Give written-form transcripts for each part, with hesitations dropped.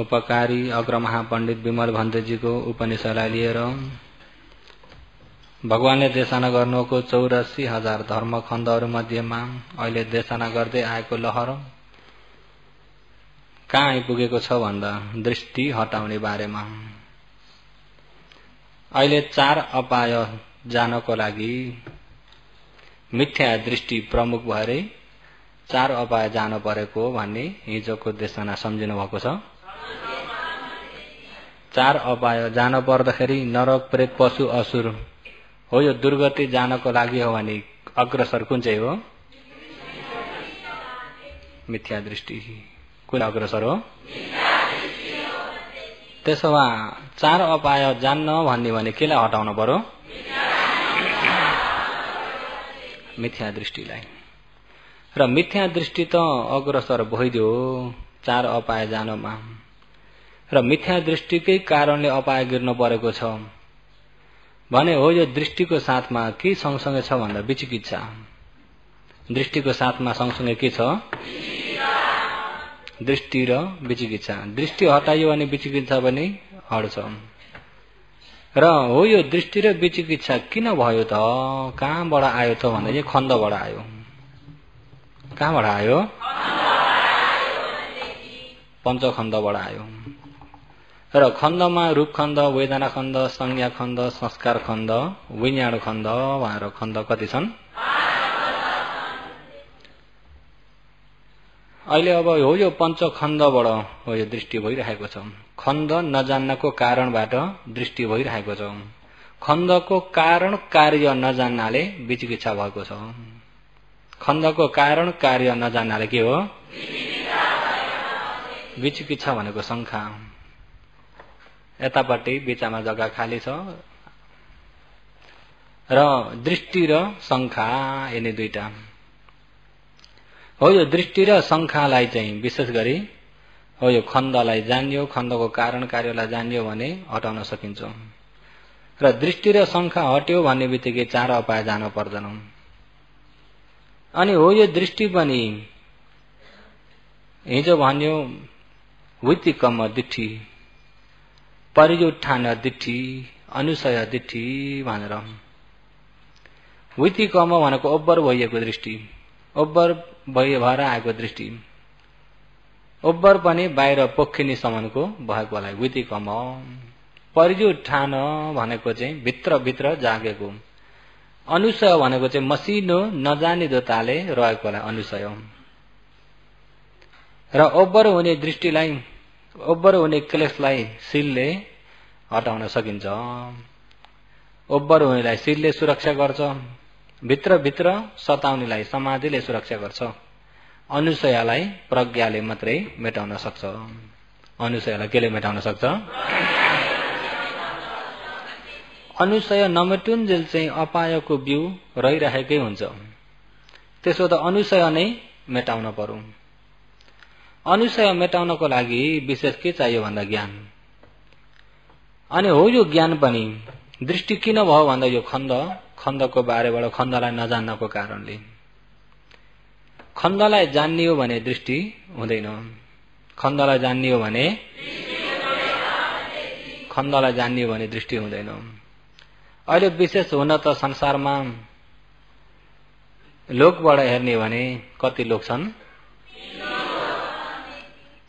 उपकारी अग्रमहा पण्डित विमल भन्तेजीको उपनिषदलाई लिएर भगवानले देशना गर्नुको 84,000 धर्मखण्डहरू मध्येमा अहिले देशना गर्दै आएको लहर कहाँ आइपुगेको छ भन्दा दृष्टि हटाउने बारेमा। अहिले 4 अपाय जानको लागि मिथ्या दृष्टि प्रमुख भएर 4 अपाय जान परेको भन्ने हिजोको देशना सम्झिनु भएको छ। 4 अपाय जान पर्दाखेरि नरक प्रेत पशु असुर हो। यो दुर्गति जानको लागि हो भने अग्रसर कुन चाहिँ हो? मिथ्या दृष्टि। कुन अग्रसर हो? त्यसो भए 4 अपाय जान्न भन्ने भने केलाई हटाउनु पर्यो? मिथ्या दृष्टिलाई। र मिथ्या दृष्टि त अग्रसर भइदियो 4 अपाय जानमा। र मिथ्या दृष्टिकै कारणले अपाय गिर्नु परेको छ भने हो। यो दृष्टिको साथमा के सँगसँगै छ भन्दा विचिकित्सा। दृष्टिको साथमा सँगसँगै के छ? दृष्टि र विचिकित्सा। दृष्टि हटाइयो भने विचिकित्सा पनि हट्छ। र हो यो दृष्टि र विचिकित्सा किन भयो त? कहाँबाट आयो त भन्दा यो खण्डबाट आयो। कहाँबाट आयो? पञ्चखण्डबाट आयो। र खण्डमा रूप खण्ड, वेदना खण्ड, संज्ञा खण्ड, संस्कार खण्ड, विज्ञान खण्ड भनेर खण्ड कति छन्? अहिले अब हो यो पञ्चखण्डबाट हो यो दृष्टि भइरहेको छ। खण्ड नजान्नको कारणबाट दृष्टि भइरहेको छ। खण्डको कारण कार्य नजान्नाले विचिकित्सा भएको छ। खण्डको कारण कार्य नजान्नाले के हो? विचिकित्सा भनेको शंका। यतापट्टि बिचमा जग्गा खाली छ र दृष्टि र शंका यिनी दुईटा हो। यो दृष्टि र शंकालाई चाहिँ विशेष गरी हो यो खण्डलाई जान्यो, खण्डको कारण कार्यलाई जान्यो भने हटाउन सकिन्छ। र दृष्टि र शंका हट्यो भन्ने बित्तिकै 4 अपाय जान पर्दैन। अनि हो यो दृष्टि पनि हिजो भन्यो वितिकम दिट्ठी, परियुत्थान दिट्ठी, अनुसय दिट्ठी भनेर। वितिकम भनेको ओब्बर भइएको दृष्टि, ओब्बर भएर आएको दृष्टि। ओब्बर पनि बाहिर पोखिनीसम्मको भएकोलाई वितिकम। परियुत्थान भनेको चाहिँ भित्र जागेको। अनुसय भनेको चाहिँ मसिनो नजानिदोताले रहेकोलाई अनुसय। र ओब्बर हुने दृष्टिलाई, ओब्बर हुने क्लेशलाई शिरले हटाउन सकिन्छ। ओब्बर हुनेलाई शिरले सुरक्षा गर्छ। भित्र सताउनेलाई समाधिले सुरक्षा गर्छ। अनुसयलाई प्रज्ञाले मात्रै मेटाउन सक्छ। अनुसयलाई केले मेटाउन सक्छ? अनुसय नमेटुन्जेल चाहिँ अपायको बिउ रहिरहेकै हुन्छ। त्यसो त अनुसय नै मेटाउन पर्यो। अनुसय मेटाउनको लागि विशेष के चाहियो भन्दा ज्ञान। अनि हो यो ज्ञान पनि दृष्टि किन भयो भन्दा यो खण्डको बारेबाट खण्डलाई नजान्नको कारणले। खण्डलाई जान्नियो भने दृष्टि हुँदैन। खण्डलाई जान्नियो भने दृष्टि हुँदैन। अहिले विशेष हुन त संसारमा लोकबाट हेर्ने भने कति लोक छन्?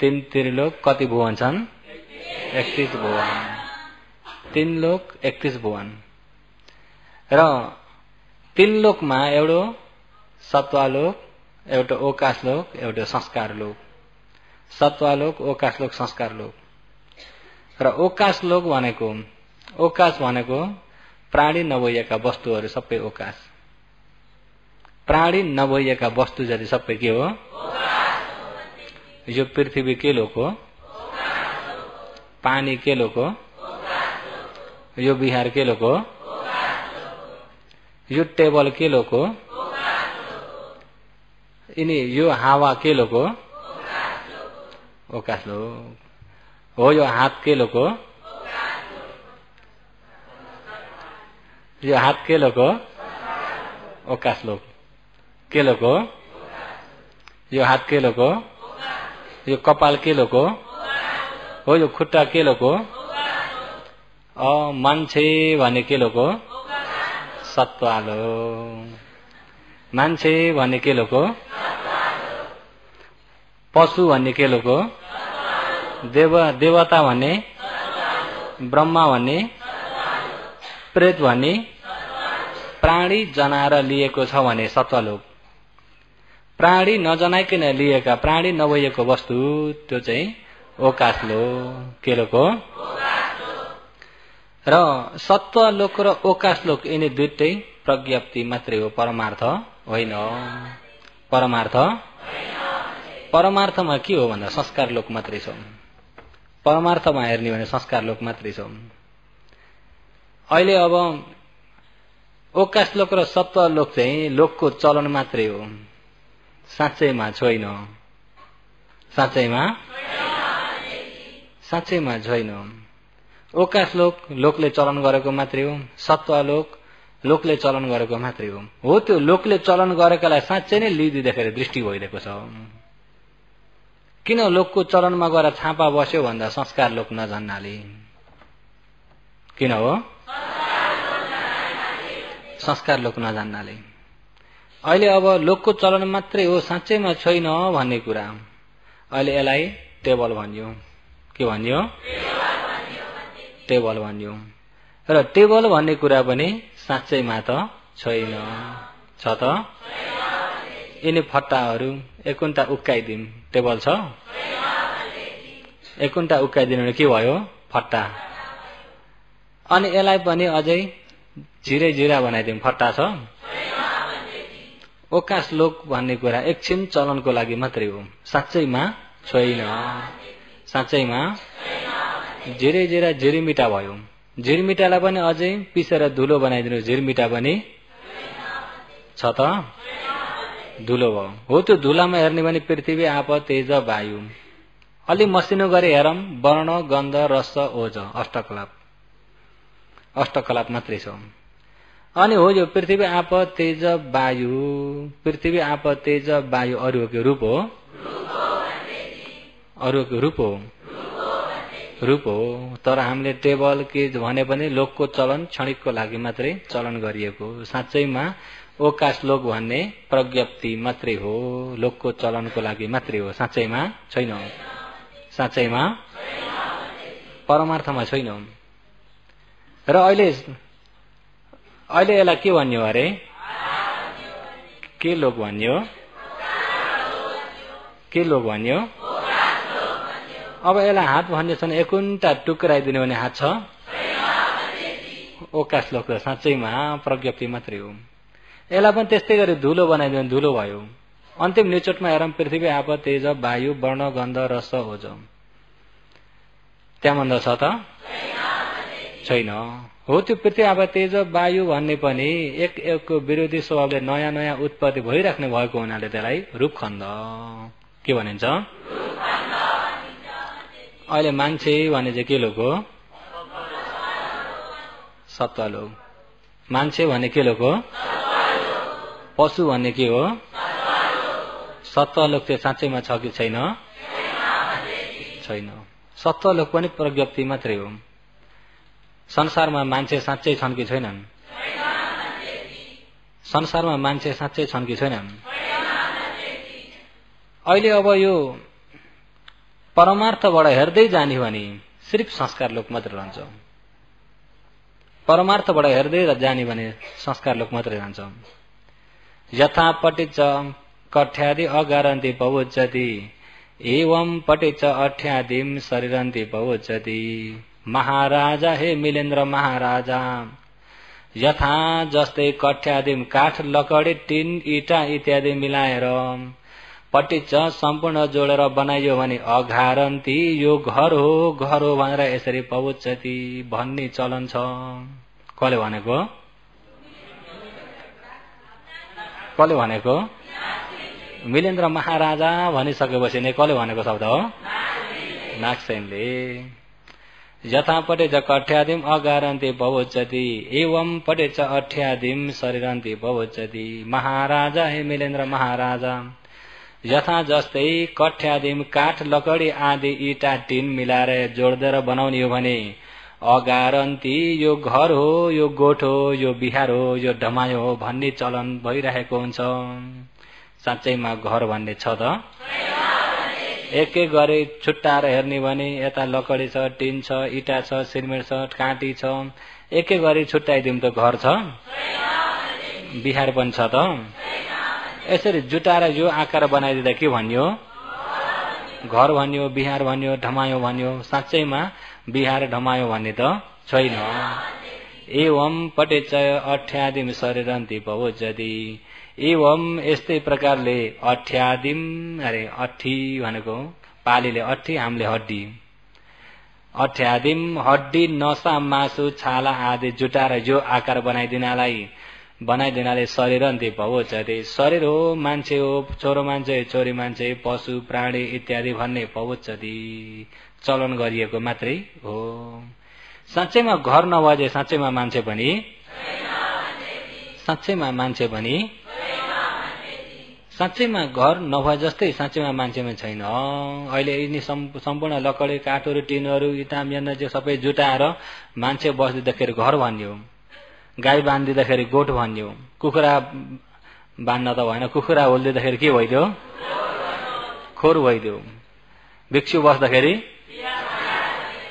3 त्रिलोक। कति भुवन छन्? 31 भुवन। 3 लोक 31 भुवन। र 3 लोकमा एउटा सत्वालोक, एउटा ओकाशलोक, एउटा संस्कार लोक। सत्वालोक, ओकाशलोक, संस्कार लोक। र ओकाशलोक भनेको प्राणी नभएका वस्तुहरू सबै ओकाश। प्राणी नभएका वस्तु जति सबै के हो? यो पृथ्वी के लोक हो? पानी के लोक हो? यो बिहार के लोक हो? यो टेबल के लोक हो? यिनी यो हावा के लोक हो? ओकाश लोक हो। यो हात के लोक हो? यो हात के लोक हो? ओकाश लोक। के लोक हो? यो हात के लोक हो? यो कपाल के लोक हो? हो यो खुट्टा के लोको मान्छे भने के लोको सत्वालो मान्छे भने के लोको पशु भन्ने के लोको देवता भन्ने ब्रह्मा भन्ने प्रेत भन्ने प्राणी जनाएर लिएको छ भने सत्वलोक प्राणी नजनाइकन लिएका प्राणी नभएको वस्तु त्यो चाहिँ ओकाशलोक के लोक हो र सत्वलोक र ओकाशलोक यिनी दुईटै प्रज्ञप्ति मात्रै हो परमार्थ होइन परमार्थमा के हो भन्दा संस्कार लोक मात्रै छ परमार्थमा हेर्ने भने संस्कार लोक मात्रै छ अहिले अब ओकाशलोक र सत्वलोक चाहिँ लोकको चलन मात्रै हो साँच्चैमा छैन साँच्चैमा छैन ओकाशलोक लोकले चलन गरेको मात्रै हो सत्वलोक लोकले चलन गरेको मात्रै हो त्यो लोकले चलन गरेकालाई साँच्चै नै लिदिँदाखेरि दृष्टि भइरहेको छ किन लोकको चलनमा गएर छापा बस्यो भन्दा संस्कार लोक नजान्नाले किन हो संस्कार लोक नजान्नाले अहिले अब लोकको चलन मात्रै हो साँच्चैमा छैन भन्ने कुरा अहिले यसलाई टेबल भनियो के भनियो टेबल भनियो र टेबल भन्ने कुरा पनि साँच्चैमा त छैन छ त यिनी फट्टाहरू एकुन्टा उक्काइदिम टेबल छ एकुन्टा उक्काइदिनु भने के भयो फट्टा अनि यसलाई पनि अझै झिरै झिरा बनाइदिउँ फट्टा छ ओकाशलोक भन्ने कुरा एकछिन चलनको लागि मात्रै हो साँच्चैमा छैन साँच्चैमा झिरै झिरा झिरिमिटा भयो झिरमिटालाई पनि अझै पिसेर धुलो बनाइदिनु झिरमिटा पनि छ त धुलो भयो हो त्यो धुलामा हेर्ने भने पृथ्वी आप तेज वायु अलि मसिनो गरी हेरौँ वर्ण गन्ध रस ओज अष्टकलाप मात्रै छ अनि हो यो पृथ्वी आप तेज वायु अरूको रूप हो अरूको रूप हो तर हामीले टेबल के भने पनि लोकको चलन क्षणिकको लागि मात्रै चलन गरिएको साँच्चैमा ओकाशलोक भन्ने प्रज्ञप्ति मात्रै हो लोकको चलनको लागि मात्रै हो साँच्चैमा छैन साँच्चैमा परमार्थमा छैन र अहिले यसलाई के भन्यो अरे के लोक भन्यो अब यसलाई हात भन्ने छ भने एकुन्टा टुक्राइदिनु भने हात छ ओकाशलोक त साँच्चैमा प्रज्ञप्ति मात्रै हो यसलाई पनि त्यस्तै गरी धुलो बनाइदिनु भने धुलो भयो अन्तिम निचोटमा हेरौँ पृथ्वी आप तेज वायु वर्ण गन्ध रस ओज त्यहाँभन्दा छ त छैन हो त्यो पृथ्वी आप तेज वायु भन्ने पनि एकको विरोधी स्वभावले नयाँ नयाँ उत्पत्ति भइराख्ने भएको हुनाले त्यसलाई रूपखण्ड के भनिन्छ अहिले मान्छे भने चाहिँ के लोक हो सत्वलोक मान्छे भने के लोक हो पशु भन्ने के हो सत्वलोक चाहिँ साँच्चैमा छ कि छैन सत्वलोक पनि प्रज्ञप्ति मात्रै हो संसारमा मान्छे साँच्चै छन् कि छैनन् संसारमा मान्छे साँच्चै छन् कि छैनन् अहिले अब यो परमार्थबाट हेर्दै जाने भने सिर्फ संस्कार लोक मात्रै रहन्छ परमार्थबाट हेर्दै जाने भने संस्कार लोक मात्रै रहन्छ यथा पटिच कठ्यादि अगारन्ति पवुच्यति एवं पटिच अठ्यादिम शरीरन्ति पवुच्यति महाराजा हे मिलेन्द्र महाराजा यथा जस्तै कठ्यादिम काठ लकडी टिन इटा इत्यादि मिलाएर पटिच सम्पूर्ण जोडेर बनाइयो भने अघारन्ती यो घर हो भनेर यसरी पवुच्यति भन्ने चलन छ कसले भनेको मिलेन्द्र महाराजा भनिसकेपछि नै कसले भनेको शब्द हो नागसेनले यथा पटेच कठ्यादिम अगारन्ति पवुच्यति एवं पटेच अठ्यादिम शरीरन्ति पवुच्यति महाराजा हे मिलेन्द्र महाराजा यथा जस्तै कठ्यादिम काठ लकडी आदि इटा टिन मिलाएर जोड्दै बनाउने हो भने अगारन्ती यो घर हो, यो गोठ हो, यो बिहार हो, यो ढमायो हो भन्ने चलन भइरहेको हुन्छ। साँच्चैमा घर भन्ने छ त? एक एक गरी छुट्टाएर हेर्ने भने यता लकडी छ, टिन छ, इटा छ, सिमेन्ट छ, काँटी छ, एक एक गरी छुट्टाइदिउँ त घर छ? बिहार पनि छ त? यसरी जुटाएर यो आकार बनाइदिँदा के भन्यो? घर भन्यो, बिहार भन्यो, ढमायो भन्यो। साँच्चैमा बिहार ढमायो भन्ने त छैन। एवं पटेचय अठ्यादिम शरीरन्ति पवोज्जति। एवं यस्तै प्रकारले अठ्यादिम, अरे अठी भनेको पालीले अठी, हामीले हड्डी। अठ्यादिम हड्डी, नसा, मासु, छाला आदि जुटाएर यो आकार बनाइदिनाले शरीरन्ति पवोज्जति। शरीर हो, मान्छे हो, छोरो मान्छे, छोरी मान्छे, पशु प्राणी इत्यादि भन्ने पवोज्जति चलन गरिएको मात्रै हो। साँच्चैमा घर नभए साँच्चैमा मान्छे पनि साँच्चैमा घर नभए जस्तै साँच्चैमा मान्छे पनि छैन। अहिले यिनी सम्पूर्ण लकडी, काठहरू, टिनहरू, इटा मियान सबै जुटाएर मान्छे बस्दिँदाखेरि घर भन्यो, गाई बाँधिदिँदाखेरि गोठ भन्यो, कुखुरा बाँध्न त भएन, कुखुरा होलिदिँदाखेरि के भइदियो? खोर भइदियो। भिक्षु बस्दाखेरि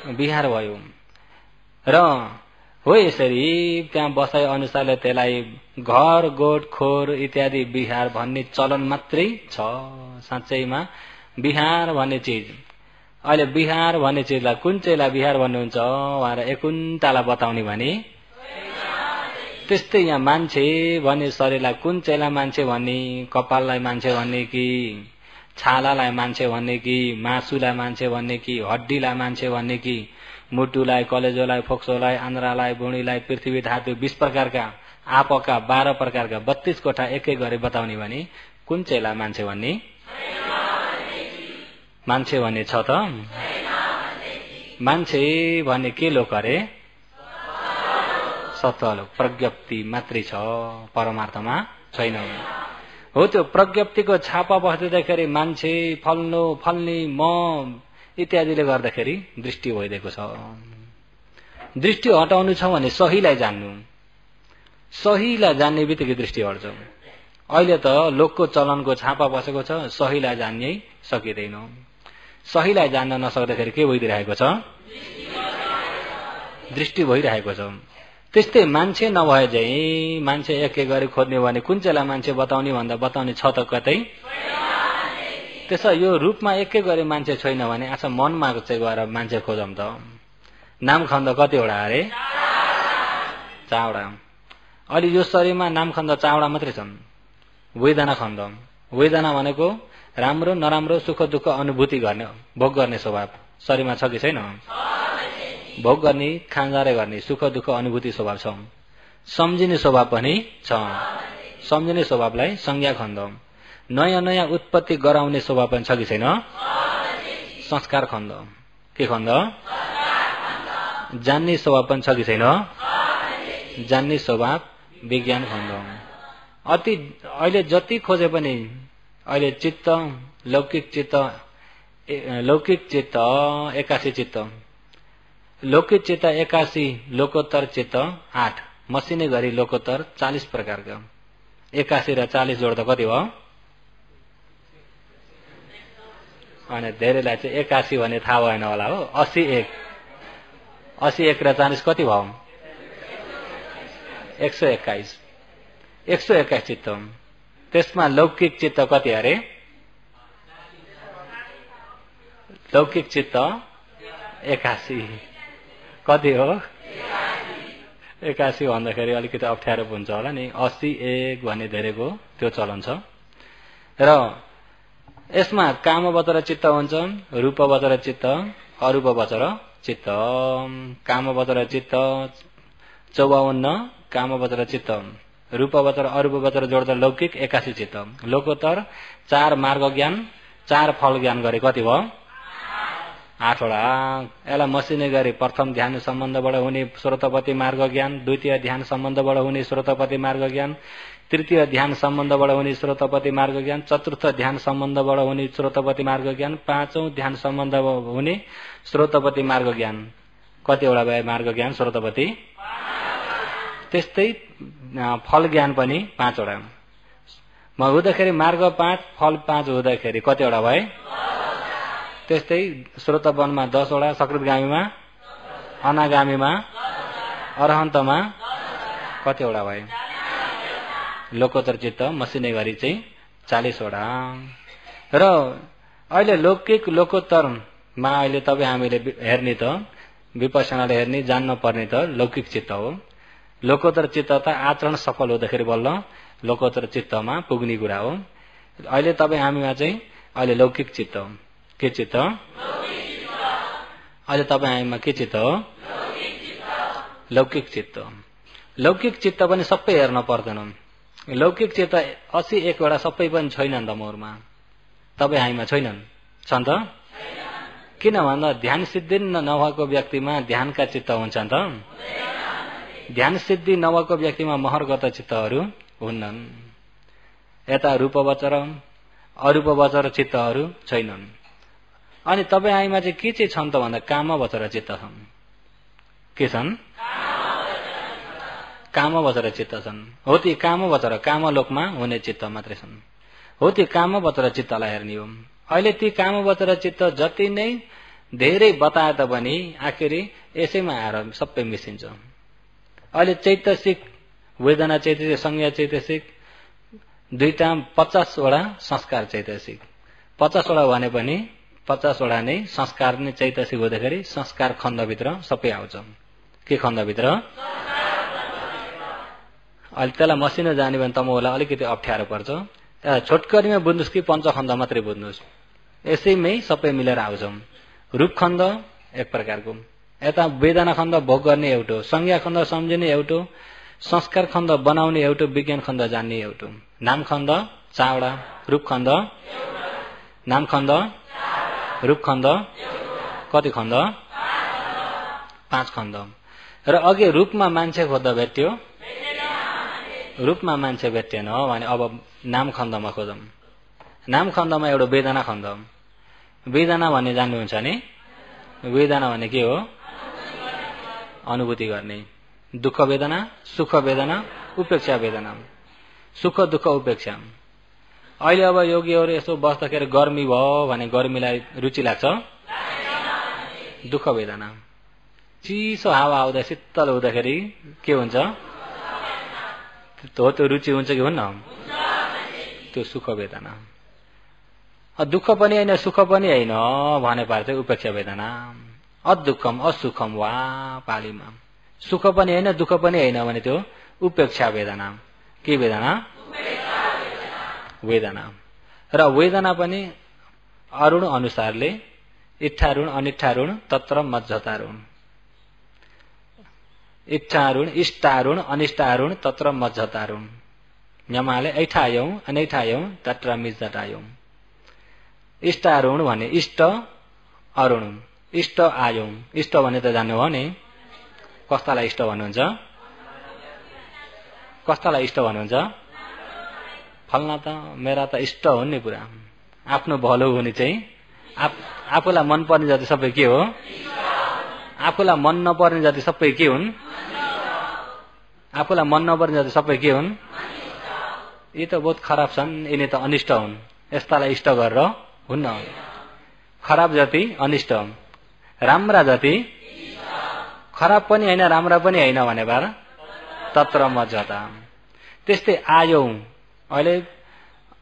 बिहार भयो। र हो यसरी त्यहाँ बसाइ अनुसारले त्यसलाई घर, गोठ, खोर इत्यादि बिहार भन्ने चलन मात्रै छ। साँच्चैमा बिहार भन्ने चिज, अहिले बिहार भन्ने चिजलाई कुन चाहिँलाई बिहार भन्नुहुन्छ भनेर एकुन्टालाई बताउने भने त्यस्तै यहाँ मान्छे भन्ने शरीरलाई कुन चाहिँलाई मान्छे भन्ने, कपाललाई मान्छे भन्ने कि छालालाई मान्छे भन्ने कि मासुलाई मान्छे भन्ने कि हड्डीलाई मान्छे भन्ने कि मुटुलाई, कलेजोलाई, फोक्सोलाई, आन्द्रालाई, बुढीलाई, पृथ्वी धातु 20 प्रकारका, आपका 12 प्रकारका 32 कोठा एक एक गरी बताउने भने कुन चाहिँलाई मान्छे भन्ने? मान्छे भन्ने छ त? मान्छे भन्ने के लोक अरे? सत्वलोक, प्रज्ञप्ति मात्रै छ, परमार्थमा छैन। हो त्यो प्रज्ञप्तिको छापा बस्दिँदाखेरि मान्छे, फल्नु, फल्ने, म इत्यादिले गर्दाखेरि दृष्टि भइदिएको छ। दृष्टि हटाउनु छ भने सहीलाई जान्नु, सहीलाई जान्ने बित्तिकै दृष्टि हट्छ। अहिले त लोकको चलनको छापा बसेको छ, सहीलाई जान्नै सकिँदैन। सहीलाई जान्न नसक्दाखेरि के भइदिरहेको छ? दृष्टि भइरहेको छ। त्यस्तै मान्छे नभए चाहिँ मान्छे एक एक गरी खोज्ने भने कुन चाहिँलाई मान्छे बताउने भन्दा बताउने छ त कतै? त्यसो यो रूपमा एक एक गरी मान्छे छैन भने अच्छा मनमा चाहिँ गएर मान्छे खोजौँ त। नाम खण्ड कतिवटा अरे? 4वटा। अहिले यो शरीरमा नाम खण्ड 4वटा मात्रै छन्। वेदना खण्ड, वेदना भनेको राम्रो नराम्रो, सुख दुःख अनुभूति गर्ने, भोग गर्ने स्वभाव शरीरमा छ कि छैन? भोग गर्ने, खानजारे गर्ने, सुख दुःख अनुभूति स्वभाव छ। सम्झिने स्वभाव पनि छ। सम्झिने स्वभावलाई संज्ञा खण्ड। नयाँ नयाँ उत्पत्ति गराउने स्वभाव पनि छ कि छैन? संस्कार खण्ड। के खण्ड? जान्ने स्वभाव पनि छ कि छैन? जान्ने स्वभाव विज्ञान खण्ड। अति अहिले जति खोजे पनि अहिले चित्त, लौकिक चित्त 81 चित्त, लौकिक चित्त 81, लोकोत्तर चित्त 8, मसिने गरी लोकोत्तर 40 प्रकारका। 81 र 40 जोड्दा कति भयो? अनि धेरैलाई चाहिँ 81 भने थाहा भएन होला हो। 81 र 40 कति भयो? 121। 121 चित्त। त्यसमा लौकिक चित्त कति अरे? लौकिक चित्त 81। कति हो? 81 भन्दाखेरि अलिकति अप्ठ्यारो हुन्छ होला नि। 81 भन्ने धेरैको त्यो चलन छ। र यसमा कामवचर चित्त हुन्छ, रूपवचर चित्त, अरूपवचर चित्त। कामवचर चित्त 54, कामवचर चित्त, रूपवचर अरूपवचर जोड्दा लौकिक 81 चित्त। लोकोत्तर 4 मार्ग ज्ञान, 4 फल ज्ञान गरे कति भयो? 8वटा यसलाई मसिने गरी प्रथम ध्यान सम्बन्धबाट हुने श्रोतपति मार्ग ज्ञान, द्वितीय ध्यान सम्बन्धबाट हुने श्रोतपति मार्ग ज्ञान, तृतीय ध्यान सम्बन्धबाट हुने श्रोतपति मार्ग ज्ञान, चतुर्थ ध्यान सम्बन्धबाट हुने श्रोतपति मार्ग ज्ञान, पाँचौं ध्यान सम्बन्धबाट हुने श्रोतपति मार्ग ज्ञान। कतिवटा भयो मार्ग ज्ञान श्रोतपति? त्यस्तै फल ज्ञान पनि 5वटा। म हुँदाखेरि मार्ग 5 फल 5 हुँदाखेरि कतिवटा भए? त्यस्तै श्रोतवनमा 10वटा, सकृतगामीमा, अनागामीमा, अरहन्तमा कतिवटा भए? लोकोत्तर चित्त मसिने गरी चाहिँ 40वटा। र अहिले लौकिक लोकोत्तरमा अहिले तपाईँ हामीले हेर्ने त विपස්සनाले हेर्ने जान्न पर्ने त लौकिक चित्त हो। लोकोत्तर चित्त त आचरण सफल हुँदाखेरि बल्ल लोकोत्तर चित्तमा पुग्ने कुरा हो। अहिले तपाईँ हामीमा चाहिँ अहिले लौकिक चित्त हो। के चित्त? अहिले तपाईँ हामीमा के चित्त हो? लौकिक चित्त। लौकिक चित्त पनि सबै हेर्न पर्दैन। लौकिक चित्त 81वटा सबै पनि छैनन् त मोरमा। तपाईँ हामीमा छैनन्, छन् त? किन भन्दा ध्यान सिद्धि नभएको व्यक्तिमा ध्यानका चित्त हुन्छन् त? ध्यान सिद्धि नभएको व्यक्तिमा महर्गत चित्तहरू हुन्नन्। यता रूपवचर अरूपवचर चित्तहरू छैनन्। अनि तपाईँ हामीमा चाहिँ के चाहिँ छन् त भन्दा कामवचर चित्त छन्। के छन्? कामवचर चित्त छन्। हो ती कामवचर कामलोकमा हुने चित्त मात्रै छन्। हो ती कामवचर चित्तलाई हेर्ने हो। अहिले ती कामवचर चित्त जति नै धेरै बताए तापनि आखिरी यसैमा आएर सबै मिसिन्छ। अहिले चैतसिक वेदना चैतसिक संज्ञा चैतसिक दुईटा 50वटा संस्कार चैतसिक 50वटा भने पनि 50वटा नै संस्कार नै चैतसिक हुँदाखेरि संस्कार खण्डभित्र सबै आउँछ। के खण्डभित्र? अहिले त्यसलाई मसिनो जाने भने तमोलाई अलिकति अप्ठ्यारो पर्छ। छोटकरीमा बुझ्नुहोस् कि पञ्चखण्ड मात्रै बुझ्नुहोस्, यसैमै सबै मिलेर आउँछ। रूपखण्ड एक प्रकारको, यता वेदना खण्ड भोग गर्ने एउटो, संज्ञा खण्ड सम्झिने एउटो, संस्कार खण्ड बनाउने एउटो, विज्ञान खण्ड जान्ने एउटो। नाम खण्ड 4वटा, रूप खण्ड नाम खण्ड रूप खण्ड कति खण्ड? 5 खण्ड। र अघि रूपमा मान्छे खोज्दा भेट्यो, रूपमा मान्छे भेटिएन भने अब नाम खण्डमा खोजौँ। नाम खण्डमा एउटा वेदना खण्ड। वेदना भन्ने जान्नुहुन्छ नि? वेदना भने के हो? अनुभूति गर्ने। दुःख वेदना, सुख वेदना, उपेक्षा वेदना। सुख दुःख उपेक्षा। अहिले अब योगीहरू यसो बस्दाखेरि गर्मी भयो भने गर्मीलाई रुचि लाग्छ? दुःख वेदना। चिसो हावा आउँदा शीतल हुँदाखेरि के हुन्छ? त्यो रुचि हुन्छ कि हुन्न? त्यो सुख वेदना। दुःख पनि होइन सुख पनि होइन भने पार चाहिँ उपेक्षा वेदना। अदुःखम असुखम वा पालीमा। सुख पनि होइन दुःख पनि होइन भने त्यो उपेक्षा वेदना। के वेदना? वेदना। र वेदना पनि अरुण अनुसारले इच्छारुण अनिच्छारुण तत्र मज्जतारुण। इच्छारुण इष्टारुण अनिष्टारुण तत्र मज्जतारुण। यमाले ऐठायौं अनैठायौं तत्र मिज्जतायौं। इष्टारुण भने इष्ट अरुण। इष्ट आयौं। इष्ट भने त जान्नु हो नि? कस्तालाई इष्ट भन्नुहुन्छ? कस्तालाई इष्ट भन्नुहुन्छ? फल्ना त मेरा त इष्ट हुन् नि पुरा। आफ्नो भलो हुने चाहिँ आफूलाई मन पर्ने जति सबै के हो? आफूलाई मन नपर्ने जति सबै के हुन्? आफूलाई मन नपर्ने जति सबै के हुन्? यी त बहुत खराब छन्, यिनी त अनिष्ट हुन्। यस्तालाई इष्ट गरेर हुन्न। खराब जति अनिष्ट, राम्रा जति खराब पनि होइन राम्रा पनि होइन भने बार तत्र मज्जता। त्यस्तै आयौं। अहिले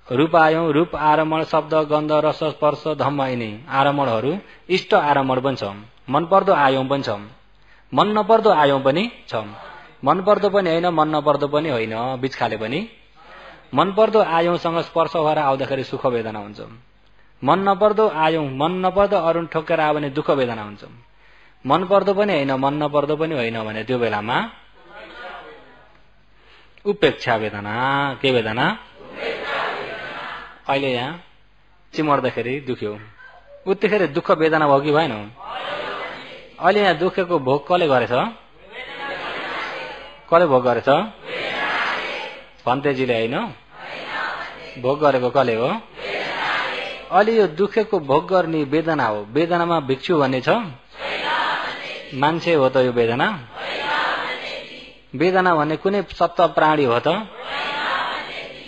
रूप आयौं। रूप आरमण शब्द गन्ध रस स्पर्श धम्म यिनी आरमणहरू इष्ट आरमण पनि छ। मनपर्दो आयौं पनि छ, मन नपर्दो आयौं पनि छ। मन पर्दो पनि होइन मन नपर्दो पनि होइन, बिचखाले पनि। मन पर्दो आयौंसँग स्पर्श भएर आउँदाखेरि सुख वेदना हुन्छ। मन नपर्दो आयौं मन नपर्दो अरुण ठोकेर आयो भने दुःख वेदना हुन्छ। मन पर्दो पनि होइन मन नपर्दो पनि होइन भने त्यो बेलामा उपेक्षा वेदना। के वेदना? अहिले यहाँ चिमर्दाखेरि दुख्यो, उतिखेर दुःख वेदना भयो कि भएन? अहिले यहाँ दुःखको भोग कसले गरेछ? कसले भोग गरेछ? भन्तेजीले होइन, भोग गरेको कसले हो? अहिले यो दुःखको भोग गर्ने वेदना हो। वेदनामा भिक्षु भन्ने छ? मान्छे हो त यो वेदना? वेदना भन्ने कुनै सत्व प्राणी हो त?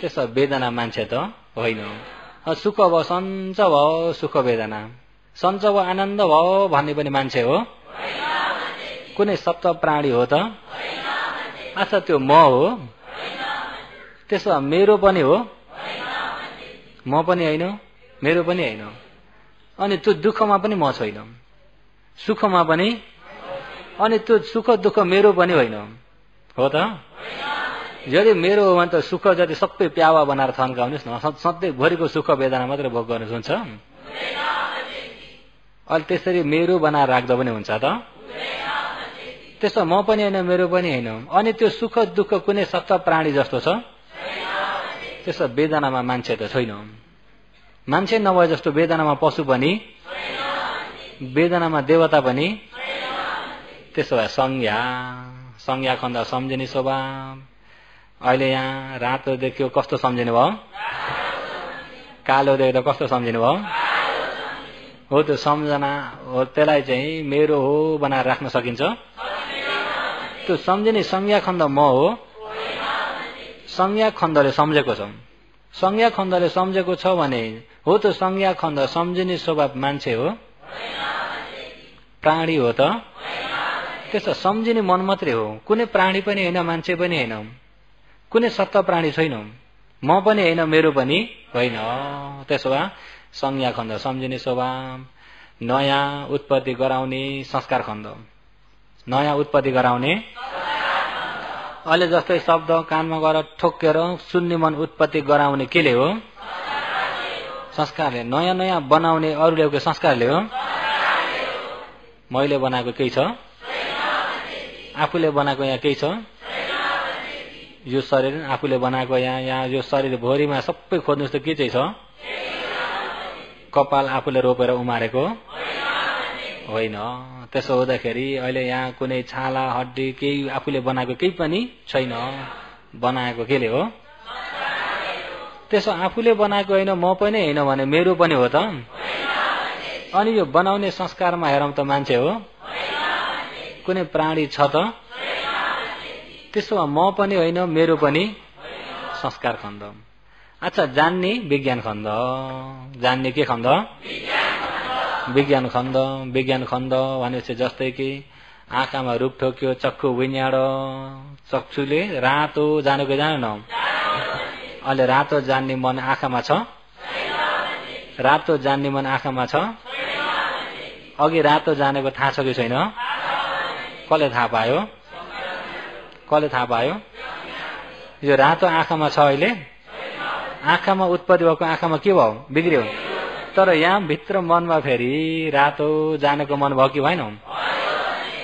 त्यसो वेदना मान्छे त होइन। सुख भयो सञ्च भयो सुख वेदना, सञ्च भयो आनन्द भयो भन्ने पनि मान्छे हो? कुनै सत्व प्राणी हो त? अच्छा त्यो म हो? त्यसो मेरो पनि हो? म पनि होइन, मेरो पनि होइन। अनि त्यो दुःखमा पनि म छैन, सुखमा पनि, अनि त्यो सुख दुःख मेरो पनि होइन हो त? यदि मेरो हो भने त सुख जति सबै प्यावा बनाएर थन्काउनुहोस् न, सधैँ भरिको सुख वेदना मात्रै भोग गर्नुहोस्, हुन्छ? अहिले त्यसरी मेरो बनाएर राख्दा पनि हुन्छ त? त्यसो म पनि होइन, मेरो पनि होइन। अनि त्यो सुख दुःख कुनै सत्व प्राणी जस्तो छ? त्यसो वेदनामा मान्छे त छैन। मान्छे नभए जस्तो वेदनामा पशु पनि, वेदनामा देवता पनि। त्यसो भए संज्ञा खण्ड सम्झिने स्वभाव। अहिले यहाँ रातो देख्यो कस्तो सम्झिनु भयो? कालो देख्दा कस्तो सम्झिनु भयो? हो त्यो सम्झना हो, त्यसलाई चाहिँ मेरो हो बनाएर राख्न सकिन्छ? त्यो सम्झिने संज्ञा खण्ड म हो? संज्ञा खण्डले सम्झेको छ। संज्ञा खण्डले सम्झेको छ भने हो त्यो संज्ञा खण्ड सम्झिने स्वभाव मान्छे हो? प्राणी हो त? त्यसो सम्झिने मन मात्रै हो, कुनै प्राणी पनि होइन, मान्छे पनि होइन, कुनै सत्व प्राणी छैन। म पनि होइन, मेरो पनि होइन। त्यसो भए संज्ञा खण्ड सम्झिने स्वभाव। नयाँ उत्पत्ति गराउने संस्कार खण्ड। नयाँ उत्पत्ति गराउने, अहिले जस्तै शब्द कानमा गएर ठोकेर सुन्ने मन उत्पत्ति गराउने केले हो? संस्कारले। नयाँ नयाँ बनाउने अरू ल्याएको संस्कारले हो? मैले बनाएको केही छ? आफूले बनाएको यहाँ केही छ? यो शरीर आफूले बनाएको यहाँ यो शरीर भोरिमा सबै खोज्नुहोस् त के चाहिँ छ? कपाल आफूले रोपेर उमारेको होइन। त्यसो हुँदाखेरि अहिले यहाँ कुनै छाला हड्डी केही आफूले बनाएको केही पनि छैन। बनाएको केले हो? त्यसो आफूले बनाएको होइन, म पनि होइन भने मेरो पनि हो त? अनि यो बनाउने संस्कारमा हेरौँ त मान्छे हो? कुनै प्राणी छ त? त्यसो म पनि होइन, मेरो पनि संस्कार खण्ड। अच्छा जान्ने विज्ञान खण्ड। जान्ने के खण्ड? विज्ञान खण्ड। विज्ञान खण्ड भनेपछि जस्तै कि आँखामा रूप ठोक्यो, चक्षु विन्याड, चक्षुले रातो जानेको जानेन? अहिले रातो जान्ने मन आँखामा छ? रातो जान्ने मन आँखामा छ? अघि रातो जानेको थाहा छ कि छैन? कसले थाहा पायो? कसले थाहा पायो? यो रातो आँखामा छ अहिले? आँखामा उत्पत्ति भएको आँखामा के भयो? बिग्रियो। तर यहाँ भित्र मनमा फेरि रातो जानेको मन भयो कि भएन?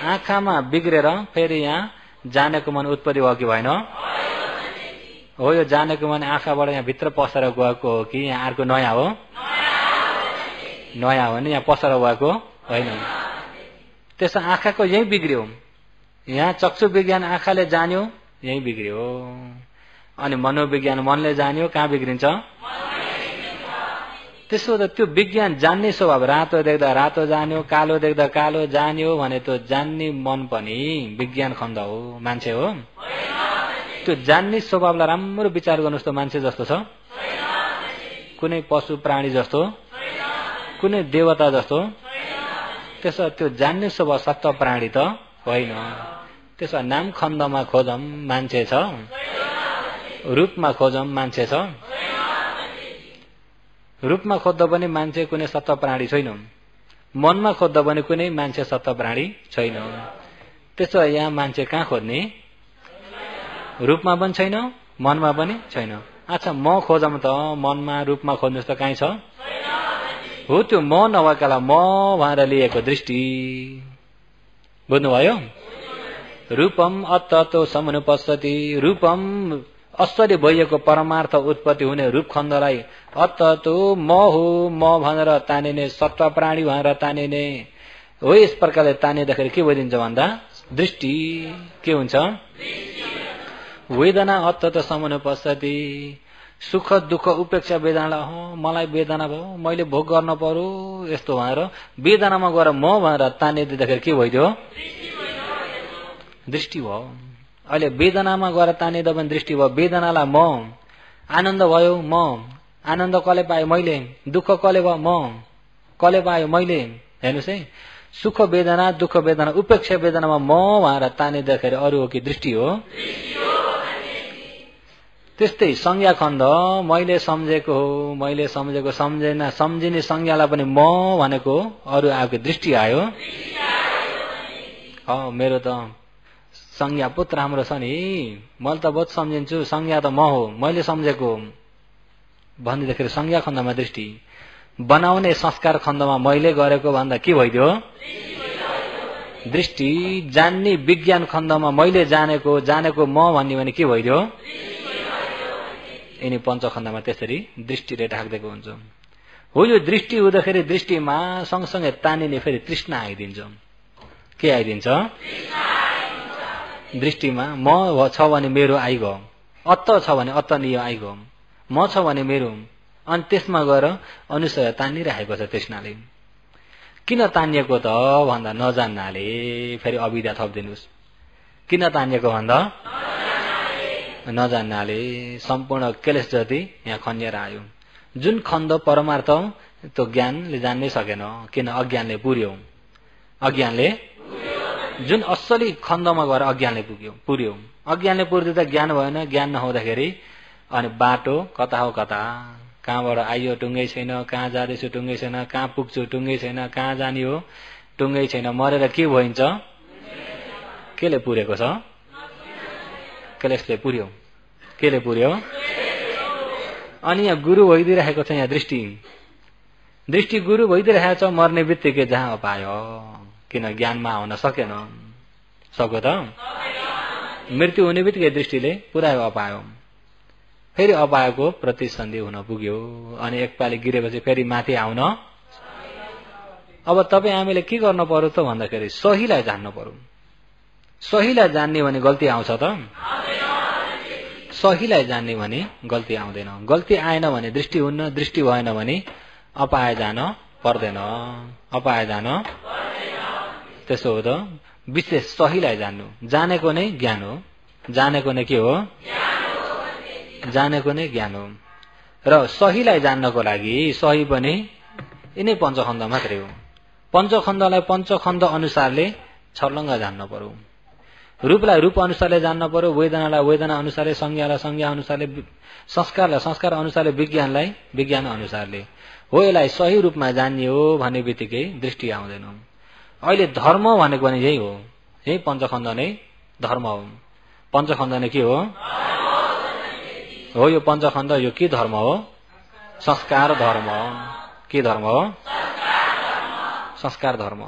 आँखामा बिग्रेर फेरि यहाँ जानेको मन उत्पत्ति भयो कि भएन? हो, यो जानेको मन आँखाबाट यहाँ भित्र पसेर गएको हो कि यहाँ अर्को नयाँ हो? नयाँ हो नि, यहाँ पसेर गएको होइन। त्यसो आँखाको यही बिग्रियो। यहाँ चक्षु विज्ञान आँखाले जान्यो, यही बिग्रियो। अनि मनोविज्ञान मनले जान्यो, कहाँ बिग्रिन्छ? त्यसो त त्यो विज्ञान जान्ने स्वभाव, रातो देख्दा रातो जान्यो, कालो देख्दा कालो जान्यो भने त्यो जान्ने मन पनि विज्ञान खण्ड हो, मान्छे हो? त्यो जान्ने स्वभावलाई राम्रो विचार गर्नुहोस् त, मान्छे जस्तो छ? कुनै पशु प्राणी जस्तो? कुनै देवता जस्तो? त्यसो त्यो जान्ने स्वभाव सत्व प्राणी त होइन। त्यसो नाम खण्डमा खोजौँ मान्छे छ? रूपमा खोजौँ मान्छे छ? रूपमा खोज्दा पनि मान्छे कुनै सत्व प्राणी छैन। मनमा खोज्दा पनि कुनै मान्छे सत्व प्राणी छैन। त्यसो यहाँ मान्छे कहाँ खोज्ने? रूपमा पनि छैन, मनमा पनि छैन। अच्छा म खोजौँ त, मनमा रूपमा खोज्नुहोस् त, कहीँ छ? हो, त्यो म नभएकालाई म भनेर लिएको दृष्टि। बुझ्नुभयो? रूपम अत्ततो समनुपश्यति। रूपम असली भइएको परमार्थ उत्पत्ति हुने रूप खण्डलाई अत्ततो म हो म भनेर तानिने सत्व प्राणी भनेर तानिने हो। यस प्रकारले तानिँदाखेरि के भइदिन्छ भन्दा दृष्टि के हुन्छ? वेदना अत्तत समानुपस्थिति। सुख दुःख उपेक्षा वेदनालाई मलाई वेदना भयो मैले भोग गर्न पर्यो यस्तो भनेर वेदनामा गएर म भनेर तानिदिँदाखेरि के भइदियो? दृष्टि भयो। अहिले वेदनामा गएर तानिँदा पनि दृष्टि भयो। वेदनालाई म, आनन्द भयो म, आनन्द कसले पायो? मैले। दुःख कसले भयो? म, कसले पायो? मैले। हेर्नुहोस् है, सुख वेदना दुःख वेदना उपेक्षा वेदनामा म भनेर तानिँदाखेरि अरू हो कि दृष्टि हो? त्यस्तै संज्ञा खण्ड मैले सम्झेको हो मैले सम्झेको सम्झेन सम्झिने संज्ञालाई पनि म भनेको अरू आयो कि दृष्टि आयो? मेरो त संज्ञा बहुत राम्रो छ नि, मैले त बहुत सम्झिन्छु, संज्ञा त म हो मैले सम्झेको भनिदिँदाखेरि संज्ञा खण्डमा दृष्टि। बनाउने संस्कार खण्डमा मैले गरेको भन्दा के भइदियो? दृष्टि। जान्ने विज्ञान खण्डमा मैले जानेको म भन्ने भने के भइदियो? यिनी पञ्चखण्डमा त्यसरी दृष्टिले ढाक्दिएको हुन्छ। हो यो दृष्टि हुँदाखेरि दृष्टिमा सँगसँगै तानिने फेरि तृष्णा आइदिन्छ। के आइदिन्छ? दृष्टिमा म छ भने मेरो आइगयो, अत्त छ भने अत्तनीय आइगयो, म छ भने मेरो। अनि त्यसमा गएर अनुसय तानिरहेको छ तृष्णाले। किन तानिएको त भन्दा नजान्नाले। फेरि अविद्या थपिदिनुहोस्। किन तानिएको भन्दा नजान्नाले सम्पूर्ण क्लेश जति यहाँ खनिएर आयो। जुन खण्ड परमार्थ त्यो ज्ञानले जान्नै सकेन, किन अज्ञानले पुर्यो। अज्ञानले जुन असली खण्डमा गएर अज्ञानले पुर्यो। अज्ञानले पुर्दिँदा ज्ञान भएन। ज्ञान नहुँदाखेरि अनि बाटो कता हो कता, कहाँबाट आइयो टुङ्गै छैन, कहाँ जाँदैछु टुङ्गै छैन, कहाँ पुग्छु टुङ्गै छैन, कहाँ जाने हो टुङ्गै छैन। मरेर के भइन्छ? केले पुरेको छ? क्लेशले पुर्यो। केले पुर्यो? अनि यहाँ गुरु भइदिइरहेको छ। यहाँ दृष्टि गुरु भइदिइरहेको छ। मर्ने बित्तिकै जहाँ पायो, किन ज्ञानमा आउन सकेन। सक्यो त? मृत्यु हुने बित्तिकै दृष्टिले पुऱ्यायो अपायो। फेरि अपाएको प्रतिसन्धि हुन पुग्यो। अनि एकपालि गिरेपछि फेरि माथि आउन। अब तपाईँ हामीले के गर्न पर्यो त भन्दाखेरि सहीलाई जान्नु पर्यो। सहीलाई जान्ने भने गल्ती आउँछ त? सहीलाई जान्ने भने गल्ती आउँदैन। गल्ती आएन भने दृष्टि हुन्न, दृष्टि भएन भने अपाय जान पर्दैन। अपाय जान त्यसो हो त विशेष सहीलाई जान्नु। जानेको नै ज्ञान हो। जानेको नै के हो? जानेको नै ज्ञान हो। र सहीलाई जान्नको लागि सही पनि यिनै पञ्चखण्ड मात्रै हो। पञ्चखण्डलाई पञ्चखण्ड अनुसारले छर्लङ्ग जान्न पर्यो। रूपलाई रूप अनुसारले जान्न पर्यो, वेदनालाई वेदना अनुसारले, संज्ञालाई संज्ञा अनुसारले, संस्कारलाई संस्कार अनुसारले, विज्ञानलाई विज्ञान अनुसारले। हो यसलाई सही रूपमा जान्ने हो भन्ने बित्तिकै दृष्टि आउँदैन। अहिले धर्म भनेको पनि यही हो। यही पञ्चखण्ड नै धर्म हो। पञ्चखण्ड नै के हो? हो यो पञ्चखण्ड यो के धर्म हो? संस्कार धर्म। के धर्म हो? संस्कार धर्म।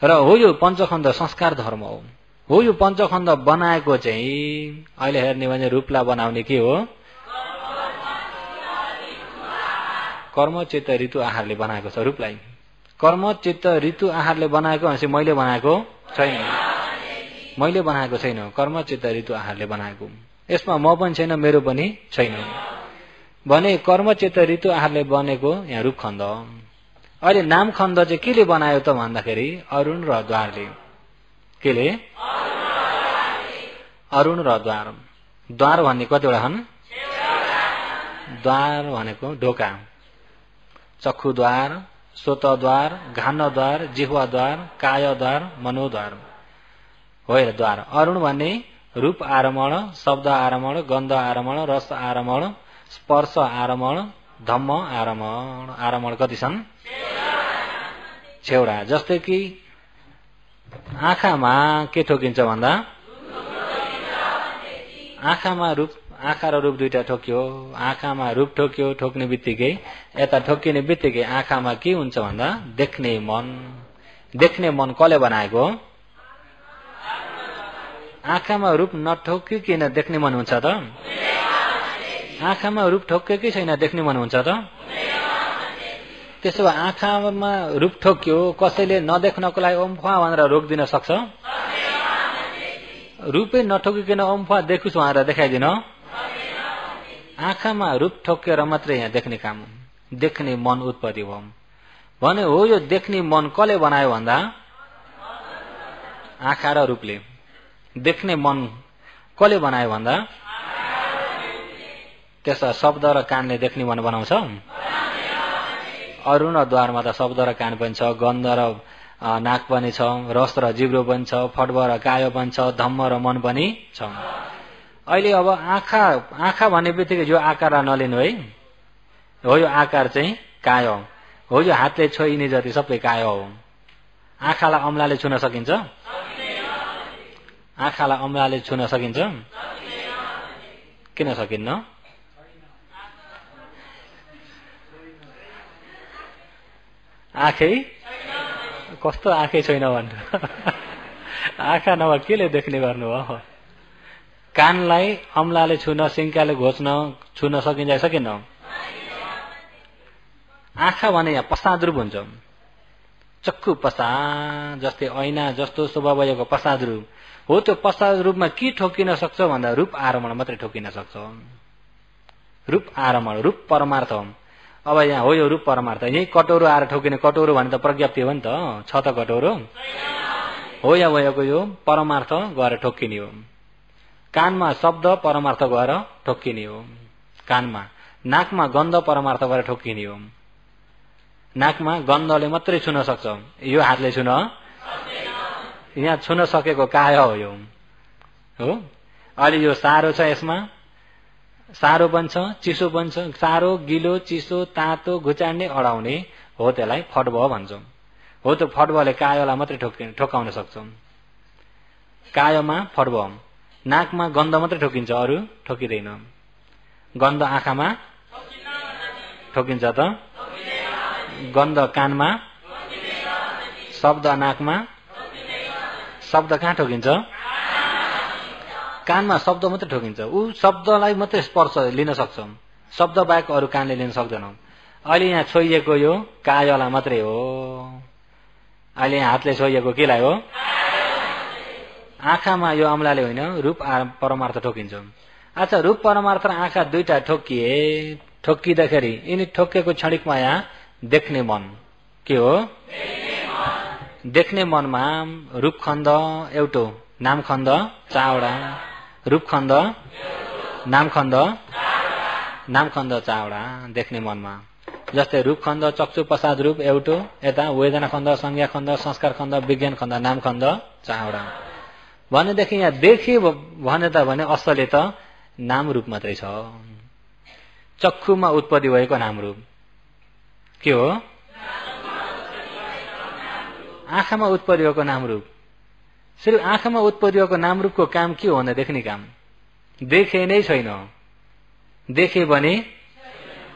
र हो यो पञ्चखण्ड संस्कार धर्म हो। हो यो पञ्चखण्ड बनाएको चाहिँ अहिले हेर्ने भने रूपलाई बनाउने के हो? कर्म चित्त ऋतु आहारले बनाएको छ रूपलाई। कर्म चित्त ऋतु आहारले बनाएको भनेपछि मैले बनाएको छैन। मैले बनाएको छैन। कर्म चित्त ऋतु आहारले बनाएको। यसमा म पनि छैन, मेरो पनि छैन भने कर्म चित्त ऋतु आहारले बनेको यहाँ रूप खण्ड। अहिले नाम खण्ड चाहिँ केले बनायो त भन्दाखेरि अरुण र द्वारले। केले? अरुण र द्वार। द्वार भन्ने कतिवटा छन्? द्वार भनेको ढोका। चक्षुद्वार, श्रोतद्वार, घानद्वार, जिह्वाद्वार, कायद्वार, मनोद्वार हो द्वार। अरुण भन्ने रूप आरमण, शब्द आरमण, गन्ध आरमण, रस आरमण, स्पर्श आरमण, धम्म आरमण। आरमण कति छन्? छेउडा। जस्तै कि आँखामा के ठोकिन्छ भन्दा आँखामा रूप, आँखा र रूप दुईटा ठोक्यो। आँखामा रूप ठोक्यो। ठोक्ने बित्तिकै यता ठोकिने बित्तिकै आँखामा के हुन्छ भन्दा देख्ने मन। देख्ने मन कसले बनाएको? आँखामा रूप नठोकिकन देख्ने मन हुन्छ त? आँखामा रूप ठोक्कै छैन देख्ने मन हुन्छ त? त्यसो भए आँखामा रूप ठोक्यो कसैले नदेख्नको लागि ओम्फा भनेर रोकिदिन सक्छ? रूपै नठोकिकन ओम्फा देखुस् भनेर देखाइदिन? आँखामा रूप ठोकेर मात्रै यहाँ देख्ने काम, देख्ने मन उत्पत्ति भयो भने हो। यो देख्ने मन कसले बनायो भन्दा आँखा र रूपले। देख्ने मन कसले बनायो भन्दा त्यसो शब्द र कानले देख्ने मन बनाउँछ? अरुण द्वारमा त शब्द र कान पनि छ, गन्ध र नाक पनि छ, रस र जिब्रो पनि छ, फड्ब र कायो पनि छ, धम्म र मन पनि छ। अहिले अब आँखा भन्ने बित्तिकै यो आकार नलिनु है। हो यो आकार चाहिँ काय हो। यो हातले छोइने जति सबै काय हो। आँखालाई अम्लाले छुन सकिन्छ? आँखालाई अम्लाले छुन सकिन्छ? किन सकिन्न? आँखै कस्तो आँखै छैन भन्नु? आँखा नभए केले देख्ने गर्नु हो? कानलाई अम्लाले छुन, सिङ्काले घोच्न, छुन सकिन्छ सकिन्न? आँखा भने यहाँ प्रसाद रूप हुन्छ। चक्कु प्रसाद जस्तै ऐना जस्तो शोभा भएको प्रसाद रूप हो। त्यो प्रसाद रूपमा के ठोकिन सक्छ भन्दा रूप आरमण मात्रै ठोकिन सक्छ। रूप आरमण, रूप परमार्थ। अब यहाँ हो यो रूप परमार्थ। यही कटोरो आएर ठोकिने, कटोरो भने त प्रज्ञप्ति हो नि त, छ त कटोरो हो। यहाँ भएको यो परमार्थ गएर ठोकिने हो। कानमा शब्द परमार्थ गएर ठोकिने हो। कानमा नाकमा गन्ध परमार्थ गएर ठोकिने हो। नाकमा गन्धले मात्रै छुन सक्छ, यो हातले छुन यहाँ छुन सकेको काय हो यो हो। अहिले यो सारो छ, यसमा सारो पनि छ, चिसो पनि छ। सारो, गिलो, चिसो, तातो, घुचाड्ने, अडाउने हो, त्यसलाई फटब भन्छौँ। हो त्यो फटबले कायोलाई मात्रै ठोकाउन सक्छ। कायोमा फटब। नाकमा गन्ध मात्रै ठोकिन्छ, अरू ठोकिँदैन। गन्ध आँखामा ठोकिन्छ त? गन्ध कानमा, शब्द नाकमा, शब्द कहाँ ठोकिन्छ? कानमा शब्द मात्रै ठोकिन्छ। ऊ शब्दलाई मात्रै स्पर्श लिन सक्छ, शब्द बाहेक अरू कानले लिन सक्दैन। अहिले यहाँ छोइएको यो कायलाई मात्रै हो। अहिले यहाँ हातले छोइएको केलाई हो? आँखामा यो अम्लाले होइन, रूप परमार्थ ठोकिन्छ। अच्छा, रूप परमार्थ र आँखा दुईटा ठोकिँदाखेरि यिनी ठोकेको क्षणिकमा यहाँ देख्ने मन के हो? देख्ने मनमा रूपखण्ड एउटो, नामखण्ड चावडा। रूपखण्ड, नामखण्ड, नामखण्ड चावडा देख्ने मनमा। जस्तै रूपखण्ड चक्षु प्रसाद रूप एउटो, यता वेदना खण्ड, संज्ञा खण्ड, संस्कार खण्ड, विज्ञान खण्ड, नामखण्ड चावडा। भनेदेखि यहाँ देखे भने त भने असले त नाम रूप मात्रै छ। चक्षुमा उत्पत्ति भएको नाम रूप के हो? आँखामा उत्पत्ति भएको नाम रूप। सिर्फ आँखामा उत्पत्ति भएको नाम रूपको काम के हो भन्दा देख्ने काम। देखे नै छैन। देखे भने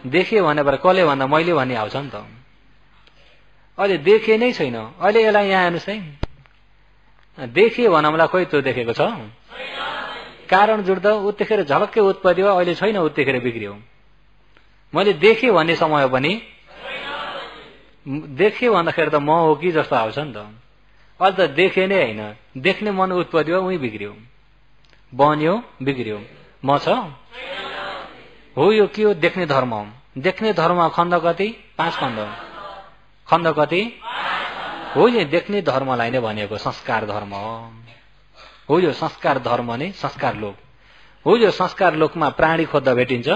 कसले भन्दा मैले भन्ने आउँछ नि त। अहिले देखे नै छैन। अहिले यसलाई यहाँ हेर्नुहोस् है, देखे भनौँला, खोइ त्यो देखेको छ? कारण जुट्दा उत्तिखेर झलक्कै उत्पत्ति भयो, अहिले छैन, उत्तिखेर बिग्रियो। मैले देखेँ भन्ने समय पनि देखेँ भन्दाखेरि त म हो कि जस्तो आउँछ नि त। अहिले त देखे नै होइन, देख्ने मन उत्पत्ति भयो, उही बिग्रियो, बन्यो, बिग्रियो। म छ हो। यो के हो? देख्ने धर्म। देख्ने धर्म खण्ड कति? 5 खण्ड। खण्ड कति हो? यो देख्ने धर्मलाई नै भनेको संस्कार धर्म हो। यो संस्कार धर्म नै संस्कार लोक हो। यो संस्कार लोकमा प्राणी खोज्दा भेटिन्छ।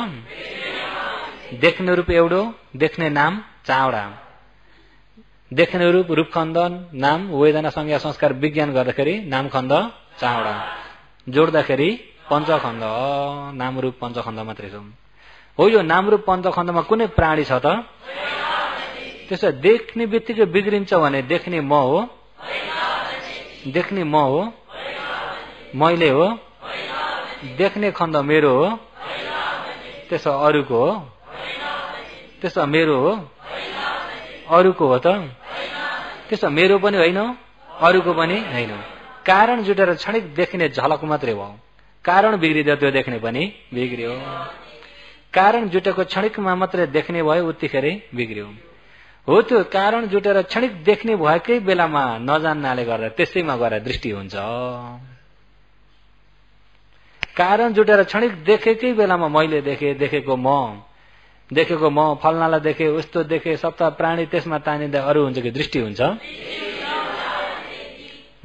देख्ने रूप एउटो, देख्ने नाम चावडा। देख्ने रूप रूपखण्ड, नाम, वेदना, संज्ञा, संस्कार, विज्ञान गर्दाखेरि नामखण्ड चावडा। जोड्दाखेरि पञ्चखण्ड, नाम रूप पञ्चखण्ड मात्रै छ। हो, यो नाम रूप पञ्चखण्डमा कुनै प्राणी छ त? त्यसो देख्ने बित्तिकै बिग्रिन्छ भने देख्ने म हो? देख्ने म हो? मैले हो? देख्ने खण्ड मेरो हो? त्यसो अरूको हो? त्यसो मेरो हो? अरूको हो त? त्यसो मेरो पनि होइन, अरूको पनि होइन। कारण जुटेर क्षणिक देखिने झलक मात्रै भयो। कारण बिग्रिदियो त्यो देख्ने पनि बिग्रियो। कारण जुटेको क्षणिकमा मात्रै देख्ने भयो उतिखेरै बिग्रियो। हो त्यो कारण जुटेर क्षणिक देख्ने भएकै बेलामा नजान्नाले गर्दा त्यसैमा गएर दृष्टि हुन्छ। कारण जुटेर क्षणिक देखेकै बेलामा मैले देखेको म फल्नालाई देखे उस्तो देखे सप्ताह प्राणी त्यसमा तानिँदा अरू हुन्छ कि दृष्टि हुन्छ?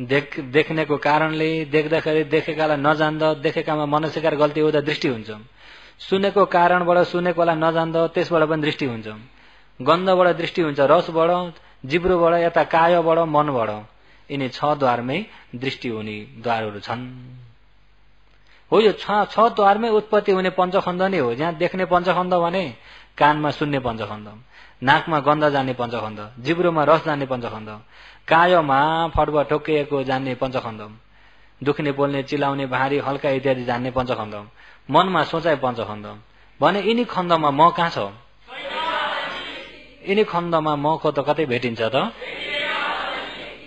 देख्नेको कारणले देख्दाखेरि देखेकालाई नजान्दा देखेकामा मनस्वीकार गल्ती हुँदा दृष्टि हुन्छ। सुनेको कारणबाट सुनेकोलाई नजान्दा त्यसबाट पनि दृष्टि हुन्छ। गन्धबाट दृष्टि हुन्छ, रसबाट, जिब्रोबाट, यता कायबाट, मनबाट। यिनी 6 द्वारमै दृष्टि हुने द्वारहरू छन्। हो यो 6 द्वारमै उत्पत्ति हुने पञ्चखण्ड नै हो। जहाँ देख्ने पञ्चखण्ड भने कानमा सुन्ने पञ्चखण्ड, नाकमा गन्ध जान्ने पञ्चखण्ड, जिब्रोमा रस जान्ने पञ्चखण्ड, कायमा फटबट ठोकिएको जान्ने पञ्चखण्ड, दुख्ने बोल्ने चिलाउने भारी हल्का इत्यादि जान्ने पञ्चखण्ड, मनमा सोचाइ पञ्चखण्ड भने यिनी खण्डमा म कहाँ छ? यिनी खण्डमा मको त कतै भेटिन्छ त?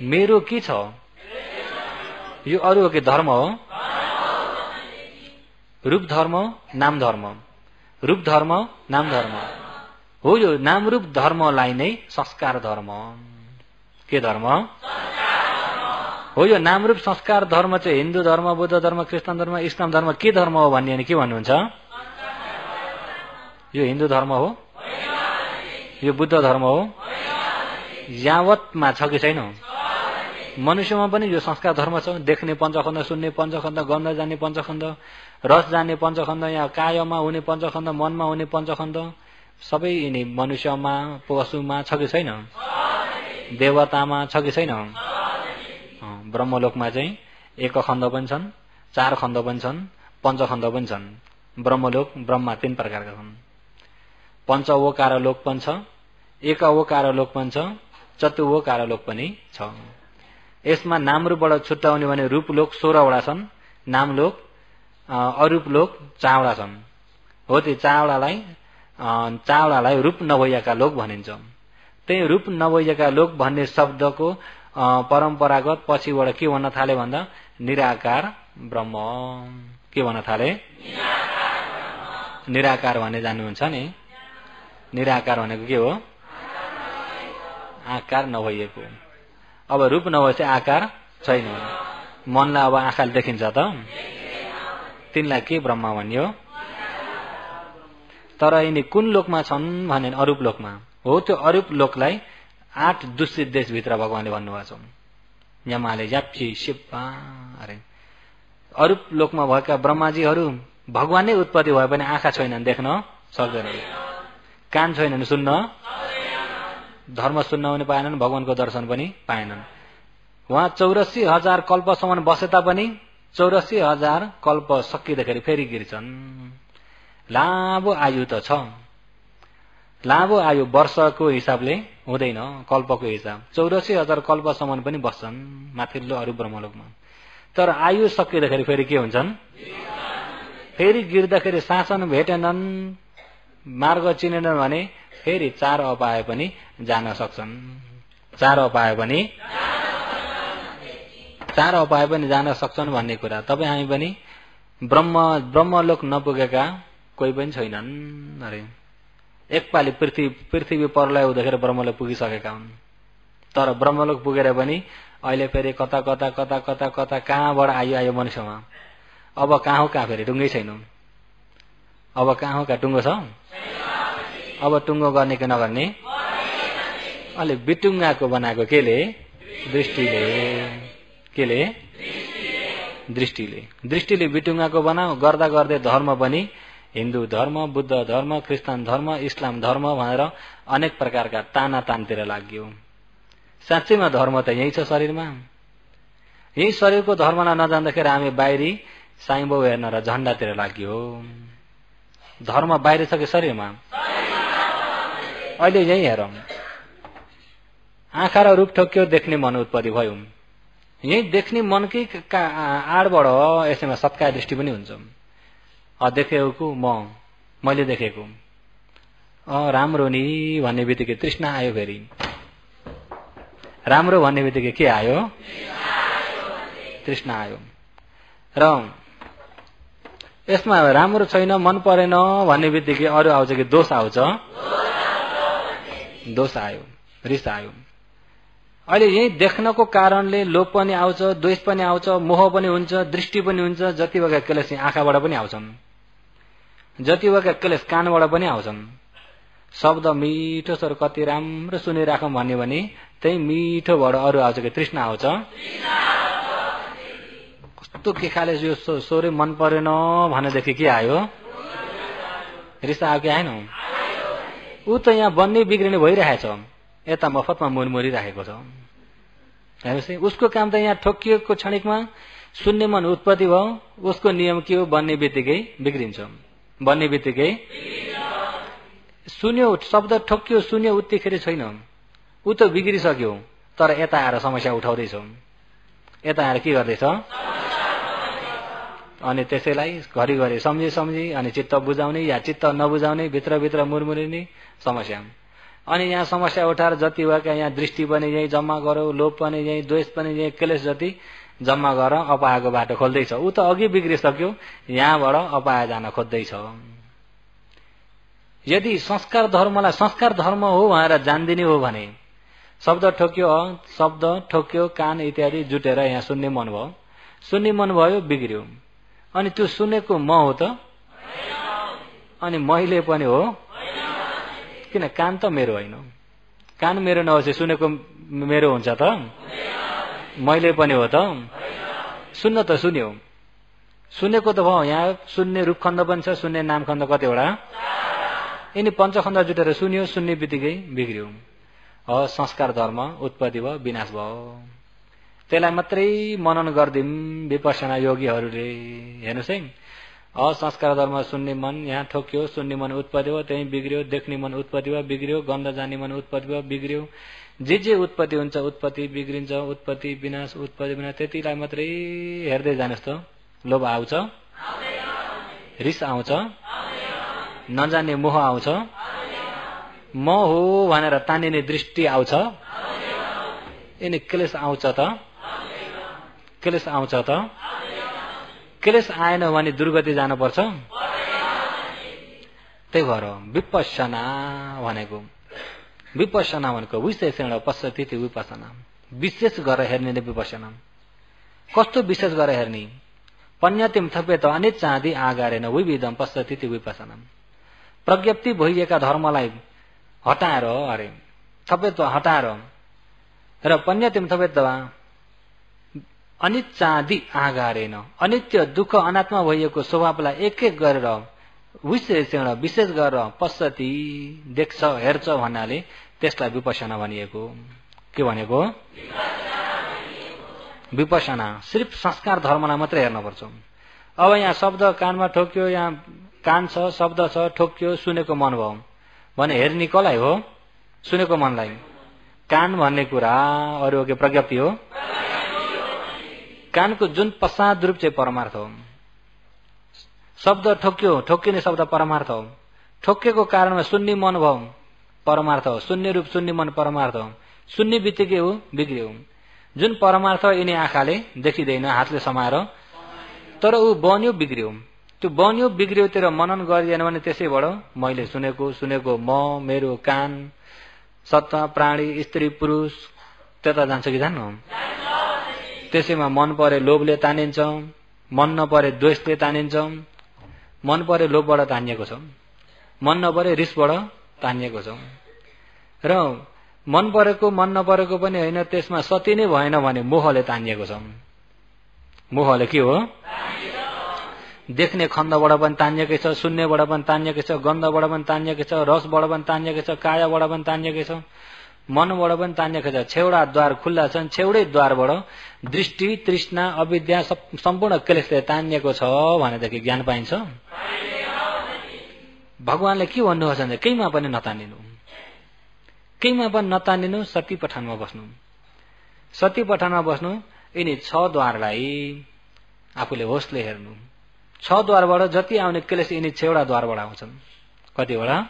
मेरो के छ? यो अरू हो कि धर्म हो? रूप धर्म, नाम धर्म, रूप धर्म, नाम धर्म हो। यो नाम रूप धर्मलाई नै संस्कार धर्म। के धर्म? हो यो नाम रूप संस्कार धर्म चाहिँ हिन्दू धर्म, बुद्ध धर्म, क्रिस्चियन धर्म, इस्लाम धर्म के धर्म हो भन्ने अनि के भन्नुहुन्छ? यो हिन्दू धर्म हो? यो बुद्ध धर्म हो? यावतमा छ कि छैन? मनुष्यमा पनि यो संस्कार धर्म छ। देख्ने पञ्चखण्ड, सुन्ने पञ्चखण्ड, गन्ध जान्ने पञ्चखण्ड, रस जान्ने पञ्चखण्ड, यहाँ कायमा हुने पञ्चखण्ड, मनमा हुने पञ्चखण्ड सबै यिनी मनुष्यमा, पशुमा छ कि छैन? देवतामा छ कि छैन? ब्रह्मलोकमा चाहिँ 1 खण्ड पनि छन्, 4 खण्ड पनि छन्, पञ्चखण्ड पनि छन्। ब्रह्मलोक, ब्रह्मा 3 प्रकारका छन्। पञ्चवोकार लोक पनि छ, 1 ओकार लोक पनि छ, 4 ओकार लोक पनि छ। यसमा नाम रूपबाट छुट्याउने भने रूप लोक 16 वटा छन्, नाम लोक अरूप लोक 4 वटा छन्। हो त्यो चावडालाई रूप नभएका लोक भनिन्छ। त्यही रूप नभएका लोक भन्ने शब्दको परम्परागत पछिबाट के भन्न थाले भन्दा निराकार ब्रह्म। के भन्न थाले? निराकार भन्ने जान्नुहुन्छ नि? निराकार भनेको के हो? आकार नभइएको। अब रूप नभएपछि आकार छैन। मनलाई अब आँखाले देखिन्छ त? तिनलाई के ब्रह्म भनियो? तर यिनी कुन लोकमा छन् भने अरूप लोकमा हो। त्यो अरूप लोकलाई 8 दूषित देशभित्र भगवानले भन्नुभएको छ। यमाले याप्ची शिप्पा अरे अरूप लोकमा भएका ब्रह्माजीहरू भगवान नै उत्पत्ति भए पनि आँखा छैनन्, देख्न सक्दैनन्, कान छैनन्, सुन्न धर्म सुन्न पनि पाएनन्, भगवानको दर्शन पनि पाएनन्। उहाँ 84,000 कल्पसम्म बसे तापनि 84,000 कल्प सकिँदाखेरि फेरि गिर्छन्। लामो आयु त छ, लामो आयु वर्षको हिसाबले हुँदैन, कल्पको हिसाब। 84,000 कल्पसम्म पनि बस्छन् माथिल्लो अरू ब्रह्मलोकमा। तर आयु सकिँदाखेरि फेरि के हुन्छन्? फेरि गिर्दाखेरि शासन भेटेनन्, मार्ग चिनेनन् भने फेरि 4 अपाए पनि जान सक्छन्। 4 अपाए पनि जान सक्छन् भन्ने कुरा। तपाईँ हामी पनि ब्रह्मलोक नपुगेका कोही पनि छैनन् अरे। एकपालि पृथ्वी प्रलय हुँदाखेरि ब्रह्मलोक पुगिसकेका हुन्। तर ब्रह्मलोक पुगेर पनि अहिले फेरि कता कहाँबाट आयो मनुष्यमा। अब कहाँ हो कहाँ फेरि टुङ्गै छैन। अब कहाँ हो कहाँ टुङ्गो छ? अब टुङ्गो गर्ने कि नगर्ने? अलि बिटुङ्गाको बनाएको केले? दृष्टिले। केले? दृष्टिले बिटुङ्गाको बनाऊ। गर्दा गर्दै धर्म पनि हिन्दू धर्म, बुद्ध धर्म, क्रिस्चियन धर्म, इस्लाम धर्म भनेर अनेक प्रकारका तानातानतिर लाग्यो। साँच्चैमा धर्म त यही छ शरीरमा। यही शरीरको धर्मलाई नजान्दाखेरि हामी बाहिरी साईबाउ हेर्न र झण्डातिर लाग्यो। धर्म बाहिर छ कि शरीरमा? अहिले यही हेरौँ। आँखा र रूप ठोक्यो, देख्ने मन उत्पत्ति भयो। यही देख्ने मनकै आडबाट यसैमा सत्कार दृष्टि पनि हुन्छ। देखेको मैले देखेको राम्रो नि भन्ने बित्तिकै तृष्णा आयो। फेरि राम्रो भन्ने बित्तिकै के आयो? तृष्णा आयो। र यसमा राम्रो छैन, मन परेन भन्ने बित्तिकै अरू आउँछ कि दोष आउँछ, दोष आयो, रिस आयो। अहिले यही देख्नको कारणले लोभ पनि आउँछ, द्वेष पनि आउँछ, मोह पनि हुन्छ, दृष्टि पनि हुन्छ। जति भएका क्लेश आँखाबाट पनि आउँछन्, जति भएका क्लेश कानबाट पनि आउँछन्। शब्द मिठो स्वर कति राम्रो सुनिराखौँ भन्यो भने त्यही मिठोबाट अरू आउँछ कि तृष्णा आउँछ। कस्तो के खाले यो स्वरै मन परेन भनेदेखि के आयो, रिस आयो कि आएन। ऊ त यहाँ बन्ने बिग्रिने भइरहेछ, यता मफतमा मुरमुरिरहेको छ। हेर्नुहोस् है, उसको काम त यहाँ ठोकिएको क्षणिकमा शून्य मन उत्पत्ति भयो। उसको नियम के हो, बन्ने बित्तिकै बिग्रिन्छ, बन्ने बित्तिकै सुन्यो शब्द ठोक्यो, सुन्यो उत्तिखेर छैन, ऊ त बिग्रिसक्यो। तर यता आएर समस्या उठाउँदैछ, यता आएर के गर्दैछ, अनि त्यसैलाई घरिघरि सम्झी अनि चित्त बुझाउने या चित्त नबुझाउने, भित्रभित्र मुरमुरिने समस्या। अनि यहाँ समस्या उठाएर जति भएका यहाँ दृष्टि पनि यही जम्मा गरौ, लोभ पनि यही, द्वेष पनि यही, क्लेश जति जम्मा गरेर अपायको बाटो खोल्दैछ। ऊ त अघि बिग्रिसक्यो, यहाँबाट अपाय जान खोज्दैछ। यदि संस्कार धर्मलाई संस्कार धर्म हो भनेर जान्दिने हो भने शब्द ठोक्यो कान इत्यादि जुटेर यहाँ सुन्ने मन भयो, सुन्ने मन भयो, बिग्रियो। अनि त्यो सुनेको म हो त, अनि मैले पनि हो, किन कान त मेरो होइन। कान मेरो नहोस् सुनेको मेरो हुन्छ त, मैले पनि हो त। सुन्न त सुन्यो, सुनेको त भयो। यहाँ सुन्ने रूपखण्ड पनि छ, सुन्ने नामखण्ड कतिवटा, यिनी पञ्चखण्ड जुटेर सुन्यो, सुन्ने बित्तिकै बिग्रियो। संस्कार धर्म उत्पत्ति भयो, विनाश भयो। त्यसलाई मात्रै मनन गर्दिन् विपश्यना योगीहरूले। हेर्नुहोस् है, संस्कार धर्म सुन्ने मन यहाँ ठोक्यो, सुन्ने मन उत्पत्ति भयो, त्यही बिग्रियो। देख्ने मन उत्पत्ति भयो, बिग्रियो। गन्ध जाने मन उत्पत्ति भयो, बिग्रियो। जे उत्पत्ति हुन्छ उत्पत्ति बिग्रिन्छ, उत्पत्ति विनाश, उत्पत्ति विनाश। त्यतिलाई मात्रै हेर्दै जानुहोस् त, लोभ आउँछ, रिस आउँछ, नजान्ने मोह आउँछ, म हो भनेर तानिने दृष्टि आउँछ, यिनी क्लेश आउँछ त, क्लेश आउँछ त। क्लेश आएन भने दुर्गति जानुपर्छ। त्यही भएर विपश्यना भनेको विशेषण पश्यति विपसना, विशेष गरेर हेर्ने नै विपसना। कस्तो विशेष गरेर हेर्ने, पन्यतिम थपेत अनित चाँदी आगारेन विविधम पश्यति विपसना। प्रज्ञप्ति भइएका धर्मलाई हटाएर, अरे थपेत हटाएर, र पन्यतिम थपेत अनित चाँदी आगारेन, अनित्य दुःख अनात्मा भइएको स्वभावलाई एक एक गरेर विशेषण विशेष गरेर पश्यति देख्छ, हेर्छ भन्नाले त्यसलाई विपश्यना भनिएको। के भनेको, विपश्यना। सिर्फ संस्कार धर्मलाई मात्रै हेर्नुपर्छ। अब यहाँ शब्द कानमा ठोक्यो, यहाँ कान छ, शब्द छ, ठोक्यो, सुनेको मन भयो भने हेर्ने कसलाई हो, सुनेको मनलाई। कान भन्ने कुरा अरू के प्रज्ञप्ति हो। कानको जुन पश्चात रूप चाहिँ परमार्थ हो। शब्द ठोक्यो, ठोकिने शब्द परमार्थ हो। ठोकेको कारणमा सुन्ने मन भयो, परमार्थ हो। सुन्ने रूप सुन्ने मन परमार्थ हो। सुन्ने बित्तिकै हो बिग्रियो। जुन परमार्थ यिनी आँखाले देखिँदैन, हातले समाएर, तर ऊ बन्यो बिग्रियो। त्यो बन्यो बिग्रियोतिर मनन गरिएन भने त्यसैबाट मैले सुनेको म, मेरो कान, सत्ता, प्राणी, स्त्री, पुरुष त्यता जान्छ कि जान्नु। त्यसैमा मन परे लोभले तानिन्छ, मन नपरे द्वेषले तानिन्छ। मन परे लोभबाट तानिएको छ, मन नपरे रिसबाट तानिएको छ। र मन परेको मन नपरेको पनि होइन, त्यसमा सती नै भएन भने मोहले तानिएको छ। मोहले के हो, देख्ने खण्डबाट पनि तानिएकै छ, सुन्नेबाट पनि तानिएकै छ, गन्धबाट पनि तानिएकै छ, रसबाट पनि तानिएकै छ, कायाबाट पनि तानिएकै छ, मनबाट पनि तानिएकै छ। छेउडा द्वार खुल्ला छन्, छेउडै द्वारबाट दृष्टि, तृष्णा, अविद्या सम्पूर्ण क्लेशले तानिएको छ भनेदेखि ज्ञान पाइन्छ। भगवानले के भन्नुहुन्छ भने केहीमा पनि नतानिनु, केहीमा पनि नतानिनु, सती पठानमा बस्नु। सती पठानमा बस्नु, यिनी 6 द्वारलाई आफूले होसले हेर्नु। 6 द्वारबाट जति आउने क्लेश यिनी छेउडा द्वारबाट आउँछन्। कतिवटा?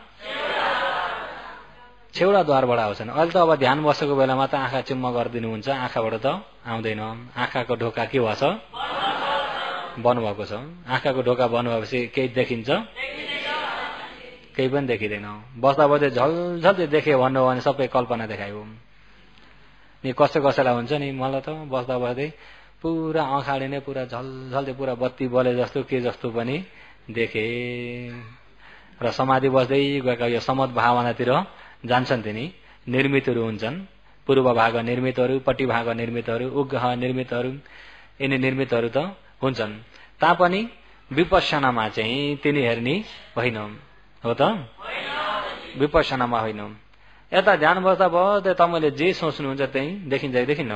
छेउडाद्वारबाट आउँछन्। अहिले त अब ध्यान बसेको बेलामा त आँखा चिम्म गरिदिनुहुन्छ, आँखाबाट त आउँदैन। आँखाको ढोका के भएछ? बन्द भएको छ। आँखाको ढोका बन्द भएपछि केही देखिन्छ? केही पनि देखिँदैन। बस्दा बस्दै झलझल देखे भन्नु भने सबै कल्पना देखायो। नि कसैलाई हुन्छ नि, मलाई त बस्दा बस्दै पुरा अँखाडिने, पुरा झलझल पुरा बत्ती बले जस्तो के जस्तो पनि देखे। र समाधि बस्दै गएका यो समत भावनातिर जान्छन् तिनी। निर्मितहरू हुन्छन्, पूर्व भाग निर्मितहरू, पट्टि भाग निर्मितहरू, उग्रह निर्मितहरू, यिनी निर्मितहरू त हुन्छन्। तापनि विपश्यनामा चाहिँ तिनी हेर्ने होइन, हो त? विपश्यनामा होइन। यता ध्यान बस्दा बस्दै तपाईँले जे सोच्नुहुन्छ त्यही देखिन्छ कि देखिन्न?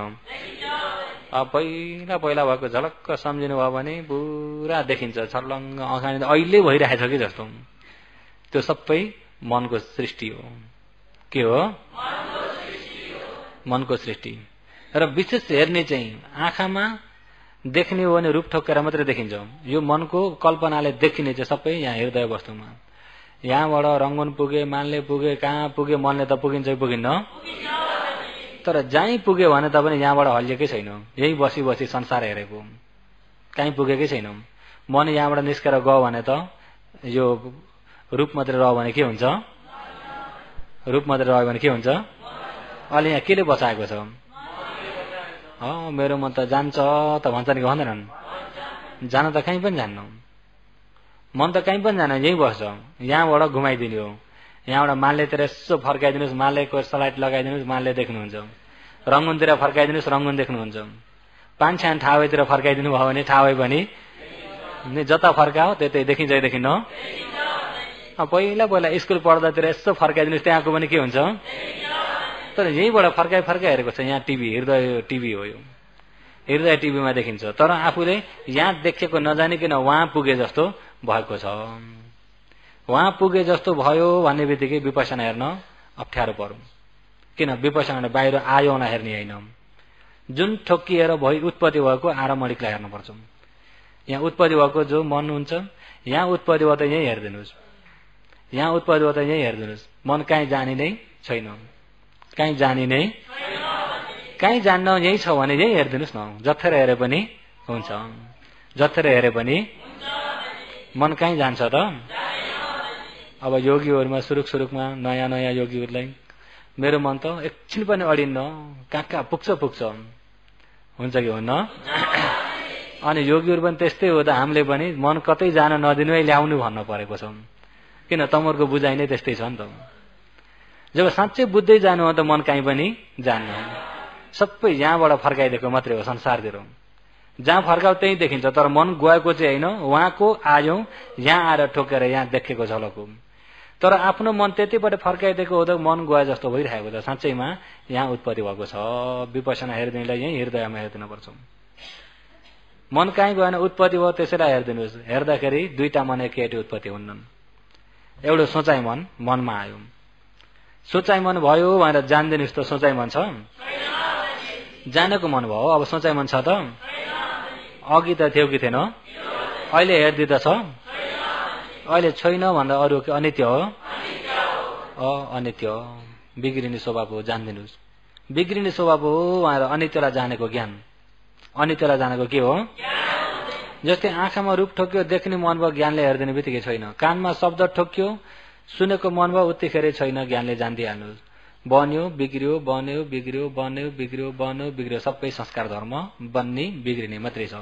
पहिला भएको झलक्क सम्झिनु भयो भने पुरा देखिन्छ, छर्लङ्ग अँखानी अहिले भइरहेछ कि जस्तो। त्यो सबै मनको सृष्टि हो। के हो? मनको सृष्टि। र विशेष हेर्ने चाहिँ आँखामा देख्ने हो भने रूप ठोकेर मात्रै देखिन्छ। यो मनको कल्पनाले देखिने चाहिँ सबै यहाँ हृदय वस्तुमा। यहाँबाट रङ्गुन पुगे, मानले पुगे, कहाँ पुगे, मनले त पुगिन्छ कि पुगिन्न? तर जहीँ पुग्यो भने त पनि यहाँबाट हल्लिएकै छैन। यही बसी बसी संसार हेरेको, कहीँ पुगेकै छैन। मन यहाँबाट निस्केर गयो भने त यो रूप मात्रै रह्यो भने के हुन्छ? रूप मात्रै रह्यो भने के हुन्छ? अहिले यहाँ केले बचाएको छ? मेरो मन त जान्छ त भन्छन् कि भन्दैनन्? जान त कहीँ पनि जान्न। मन त कहीँ पनि जान, यहीँ बस्छ। यहाँबाट घुमाइदिने हो। यहाँबाट मानलेतिर यसो फर्काइदिनुहोस्, मानलेको स्लाइड लगाइदिनुहोस्, मानले देख्नुहुन्छ। रङ्गुनतिर फर्काइदिनुहोस्, रङ्गुन देख्नुहुन्छ। पान्छान ठावैतिर फर्काइदिनु भयो भने ठावै पनि जता फर्काओ त्यतै देखिन्छ कि देखिन्न? पहिला स्कुल पढ्दातिर यसो फर्काइदिनुहोस्, त्यहाँको पनि के हुन्छ? तर यहीँबाट फर्काइ हेरेको छ। यहाँ टिभी, हृदय टिभी हो यो। हृदय टिभीमा देखिन्छ। तर आफूले यहाँ देखेको नजानिकन वहाँ पुगे जस्तो भएको छ। वहाँ पुगे जस्तो भयो भन्ने बित्तिकै विपश्यना हेर्न अप्ठ्यारो पर्यो। किन? विपश्यना बाहिर आयो न हेर्ने होइन, जुन ठोकिएर उत्पत्ति भएको आरम्भणिकलाई हेर्नुपर्छ। यहाँ उत्पत्ति भएको जो मन हुन्छ, यहाँ उत्पत्ति भयो त यहीँ हेरिदिनुहोस्। यहाँ उत्पत्ति भयो त यहीँ हेरिदिनुहोस्। मन कहीँ जाने नै छैन, कहीँ जाने नै, कहीँ जान्न यही छ भने यहीँ हेरिदिनुहोस् न। जत्थेर हेरे पनि हुन्छ, जत्थेर हेरे पनि मन कहीँ जान्छ त? अब योगीहरूमा सुरुकमा नयाँ नयाँ योगीहरूलाई मेरो मन त एकछिन पनि अडिन्न, कहाँ पुग्छ हुन्छ कि हुन्न? अनि योगीहरू पनि त्यस्तै हो त। हामीले पनि मन कतै जान नदिनु है, ल्याउनु भन्नु परेको छ। किन? तमोरको बुझाइ नै त्यस्तै छ नि त। जब साँच्चै बुझ्दै जानु हो त मन कहीँ पनि जान्न। सबै यहाँबाट फर्काइदिएको मात्रै हो संसारतिर। जहाँ फर्काउ त्यही देखिन्छ, तर मन गएको चाहिँ होइन। उहाँको आयौँ, यहाँ आएर ठोकेर यहाँ देखेको झलक हो। तर आफ्नो मन त्यतिपट्टि फर्काइदिएको हो त मन गए जस्तो भइरहेको छ। साँच्चैमा यहाँ उत्पत्ति भएको छ। विपश्यना हेरिदिनेलाई यहीँ हृदयमा हेरिदिनुपर्छ। मन कहीँ गएन, उत्पत्ति भयो, त्यसैलाई हेरिदिनुहोस्। हेर्दाखेरि दुईटा मन एकैटी उत्पत्ति हुन्नन्। एउटा सोचाइ मन मनमा आयो, सोचाइ मन भयो भनेर जान्दिनुहोस् त सोचाइ मन छ? जानेको मन भयो। अब सोचाइ मन छ त? अघि त थियो कि थिएन? अहिले हेरिदिँदा छ? अहिले छैन भन्दा अरू के अनित्य हो? अनित्य हो, बिग्रिने स्वभाव हो, जान्दिनुहोस्। बिग्रिने स्वभाव हो भनेर अनित्यलाई जानेको ज्ञान। अनित्यलाई जानेको के हो? जस्तै आँखामा रूप ठोक्यो, देख्ने मन भयो, ज्ञानले हेरिदिने बित्तिकै छैन। कानमा शब्द ठोक्यो, सुनेको मन भयो, उत्तिखेरै छैन, ज्ञानले जानिदिइहाल्नुहोस्। बन्यो बिग्रियो, बन्यो बिग्रियो, बन्यो बिग्रियो, बन्यो बिग्रियो, सबै संस्कार धर्म बन्ने बिग्रिने मात्रै छ।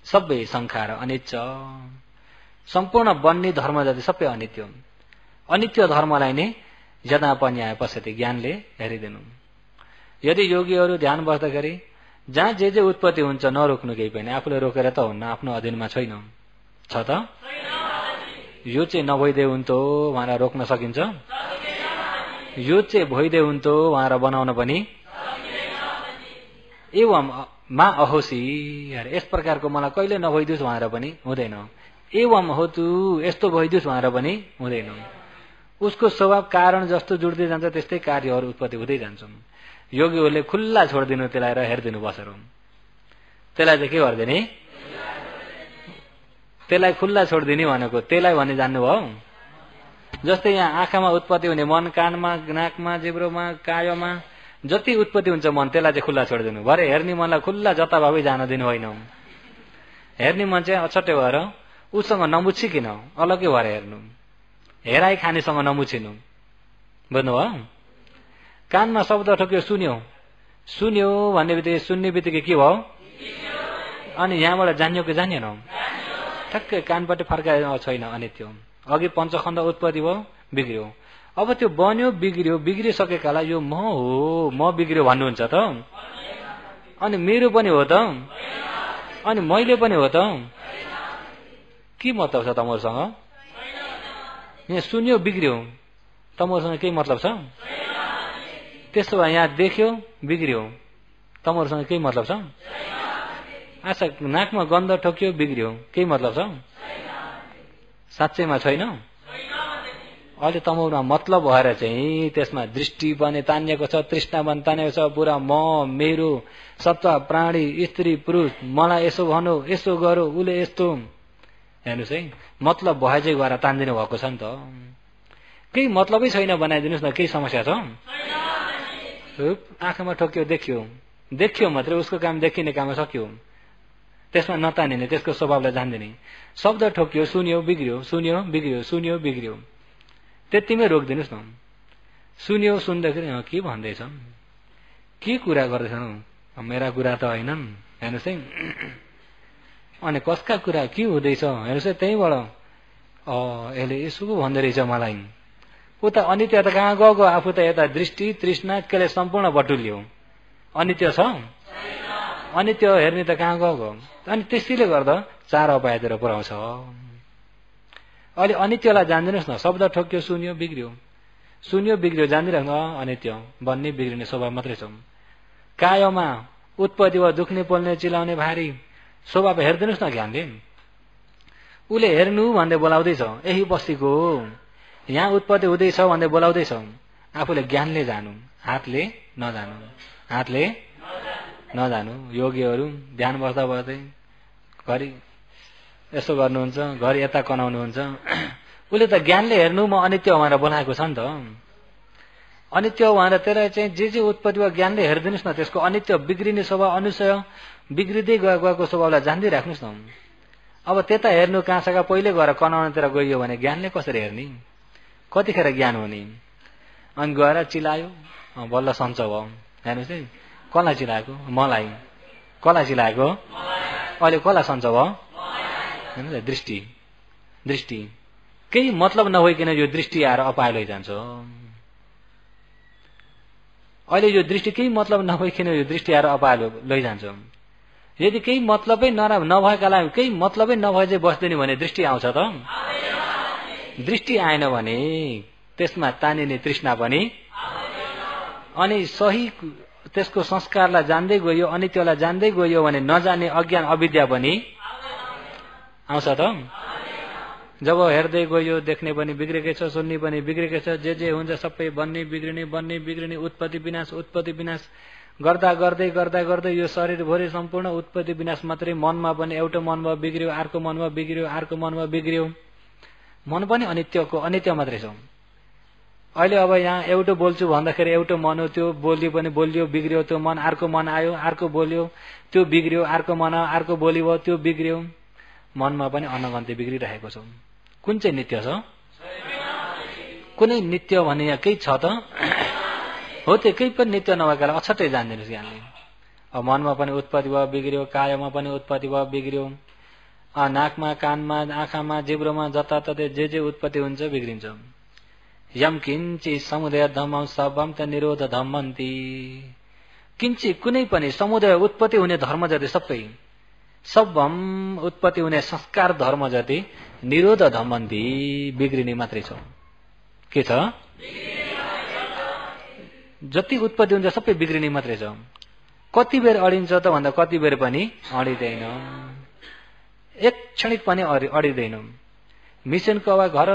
सबै संखार अनित्य, सम्पूर्ण बन्ने धर्म जति सबै अनित्य। अनित्य धर्मलाई नै यदा पन्याय पश्यति, ज्ञानले हेरिदिनु। यदि योगीहरू ध्यान बस्दाखेरि जहाँ जे उत्पत्ति हुन्छ नरोक्नु केही पनि। आफूले रोकेर त हुन्न, आफ्नो अधीनमा छैन। छ त? यो चाहिँ नभइदे हुन्थ्यो भनेर रोक्न सकिन्छ? यो चाहिँ भइदे हुन्थ्यो भनेर बनाउन पनि? एवं मा अहोसी, यस प्रकारको मलाई कहिले नभइदियोस् भनेर पनि हुँदैन। एवं हो तु, यस्तो भइदियोस् भनेर पनि हुँदैन। उसको स्वभाव कारण जस्तो जुड्दै जान्छ त्यस्तै कार्यहरू उत्पत्ति हुँदै जान्छन्। योगीहरूले खुल्ला छोडिदिनु त्यसलाई र हेरिदिनु बसेर। त्यसलाई चाहिँ के गरिदिने? त्यसलाई खुल्ला छोडिदिने भनेको त्यसलाई भन्ने जान्नुभयो? जस्तै यहाँ आँखामा उत्पत्ति हुने मन, कानमा, नाकमा, जिब्रोमा, कायमा जति उत्पत्ति हुन्छ मन त्यसलाई चाहिँ खुल्ला छोडिदिनु। भरे हेर्ने मनलाई खुल्ला जताभावी जान दिनु होइन। हेर्ने मन चाहिँ अछट्टै भएर उसँग नमुछिकन अलग्गै भएर हेर्नु। हेराई खानेसँग नमुछिनु। बुझ्नुभयो? कानमा शब्द ठोक्यो, सुन्यो। सुन्यो भन्ने बित्तिकै सुन्ने बित्तिकै के भयो? अनि यहाँबाट जान्यो कि जानेन? ठ्याक्कै कानपट्टि फर्काए छैन। अनि त्यो अघि पञ्चखण्ड उत्पत्ति भयो, बिग्रियो। अब त्यो बन्यो, बिग्रियो। बिग्रिसकेकालाई यो म हो, म बिग्रियो भन्नुहुन्छ त? अनि मेरो पनि हो त? अनि मैले पनि हो त? के मतलब छ तमोसँग? यहाँ सुन्यो, बिग्रियो, तमोसँग केही मतलब छ? त्यसो भए यहाँ देख्यो, बिग्रियो, तमोसँग केही मतलब छ? आशा नाकमा गन्ध ठोक्यो, बिग्रियो, केही मतलब छ? साँच्चैमा छैन। अहिले तमोमा मतलब भएर चाहिँ त्यसमा दृष्टि पनि तानिएको छ, तृष्णा पनि तानिएको छ, पुरा म, मेरो, सत्ता, प्राणी, स्त्री, पुरुष, मलाई यसो भनौ, यसो गरौ, उसले यस्तो। हेर्नुहोस् है, मतलब भए चाहिँ गएर तानिदिनु भएको छ नि त। केही मतलबै छैन बनाइदिनुहोस् न, केही समस्या छ? आँखामा ठोक्यो, देखियो, देखियो मात्रै, उसको काम देखिने काम सक्यो। त्यसमा नतानिने, त्यसको स्वभावलाई जान्दिने। शब्द ठोक्यो, सुन्यो, बिग्रियो, सुन्यो, बिग्रियो, सुन्यो, बिग्रियो, त्यतिमै रोकिदिनुहोस् न। सुन्यो, सुन्दाखेरि के भन्दैछ, के कुरा गर्दैछन्, मेरा कुरा त होइनन्। हेर्नुहोस् है, अनि कसका कुरा के हुँदैछ हेर्नुहोस् है, त्यहीँबाट यसले यसो भन्दै रहेछ मलाई। उता अनित्य त कहाँ गएको? आफू त यता दृष्टि, तृष्णा केले सम्पूर्ण बटुल्यो। अनित्य छ? अनित्य हेर्ने त कहाँ गएको? अनि त्यसैले गर्दा चार अपायतिर पुर्याउँछ। अहिले अनित्यलाई जान्दिनुहोस् न। शब्द ठोक्यो, सुन्यो, बिग्रियो, सुन्यो, बिग्रियो, जान्दिरहनु। अनित्य बन्ने बिग्रिने स्वभाव मात्रै छ। कायमा उत्पत्ति भयो, दुख्ने, पोल्ने, चिलाउने, भारी स्वभाव हेरिदिनुहोस् न ज्ञानले। उसले हेर्नु भन्दै बोलाउँदैछ, यही बस्तीको यहाँ उत्पत्ति हुँदैछ भन्दै बोलाउँदैछ। आफूले ज्ञानले जानु, हातले नजानु, हातले नजानु। योगीहरू ध्यान बस्दा बस्दै घरि यसो गर्नुहुन्छ, घरि यता कनाउनुहुन्छ। उसले त ज्ञानले हेर्नु म अनित्य भनेर बोलाएको छ नि त। अनित्य भनेर त्यसलाई चाहिँ जे उत्पत्ति भयो ज्ञानले हेरिदिनुहोस् न। त्यसको अनित्य बिग्रिने स्वभाव, अनुसय बिग्रिँदै गएको स्वभावलाई जान्दै राख्नुहोस् न। अब त्यता हेर्नु कहाँसँग पहिले गएर कनाउनतिर गइयो भने ज्ञानले कसरी हेर्ने? कतिखेर ज्ञान हुने? अनि गएर चिलायो, बल्ल सन्च भयो। हेर्नुहोस् है, कसलाई चिलाएको? मलाई। कसलाई चिलाएको? अहिले कसलाई सन्च भयो? हेर्नुहोस् है, दृष्टि। दृष्टि केही मतलब नभइकन यो दृष्टि आएर अपाय लैजान्छ। अहिले यो दृष्टि केही मतलब नभइकन यो दृष्टि आएर अपाय लैजान्छ। यदि केही मतलबै नभएकालाई केही मतलबै नभए चाहिँ बस्दैन भने दृष्टि आउँछ त? दृष्टि आएन भने त्यसमा तानिने तृष्णा पनि, अनि सही त्यसको संस्कारलाई जान्दै गयो, अनित्यलाई जान्दै गयो भने नजाने अज्ञान अविद्या पनि आउँछ त? जब हेर्दै गयो, देख्ने पनि बिग्रेकै छ, सुन्ने पनि बिग्रेकै छ, जे हुन्छ सबै बन्ने बिग्रिने, बन्ने बिग्रिने, उत्पत्ति विनाश, उत्पत्ति विनाश गर्दा गर्दै गर्दा गर्दै यो शरीरभरि सम्पूर्ण उत्पत्ति विनाश मात्रै। मनमा पनि एउटा मनमा बिग्रियो, अर्को मनमा बिग्रियो, अर्को मनमा बिग्रियो। मन पनि अनित्यको अनित्य मात्रै छ। अहिले अब यहाँ एउटा बोल्छु भन्दाखेरि एउटा मन हो, त्यो बोली पनि बोलियो, बिग्रियो, त्यो मन, अर्को मन आयो, अर्को बोल्यो, त्यो बिग्रियो, अर्को मन आयो, अर्को बोली भयो, त्यो बिग्रियो। मनमा पनि अनगन्ती बिग्रिरहेको छ। कुन चाहिँ नित्य छ? कुनै नित्य भने यहाँ केही छ त? हो, त्यो केही पनि नित्य नभएकालाई अछट्टै जान्दिनुहोस् यहाँले। अब मनमा पनि उत्पत्ति भयो, बिग्रियो, कायमा पनि उत्पत्ति भयो, बिग्रियो, नाकमा, कानमा, आँखामा, जिब्रोमा जताततै जे उत्पत्ति हुन्छ बिग्रिन्छ। यम किञ्चि समुदय धम्मं सबम त निरोध धम्मन्ति। किञ्चि कुनै पनि समुदय उत्पत्ति हुने धर्म जति सबै, सबम उत्पत्ति हुने संस्कार धर्म जति निरोध धम्मन्ति, बिग्रिने मात्रै छ। के छ? जति उत्पत्ति हुन्छ सबै बिग्रिने मात्रै छ। कति बेर अडिन्छ त भन्दा कति बेर पनि अडिँदैन, एक क्षणिक पनि अडिँदैन। मिसनको अब घर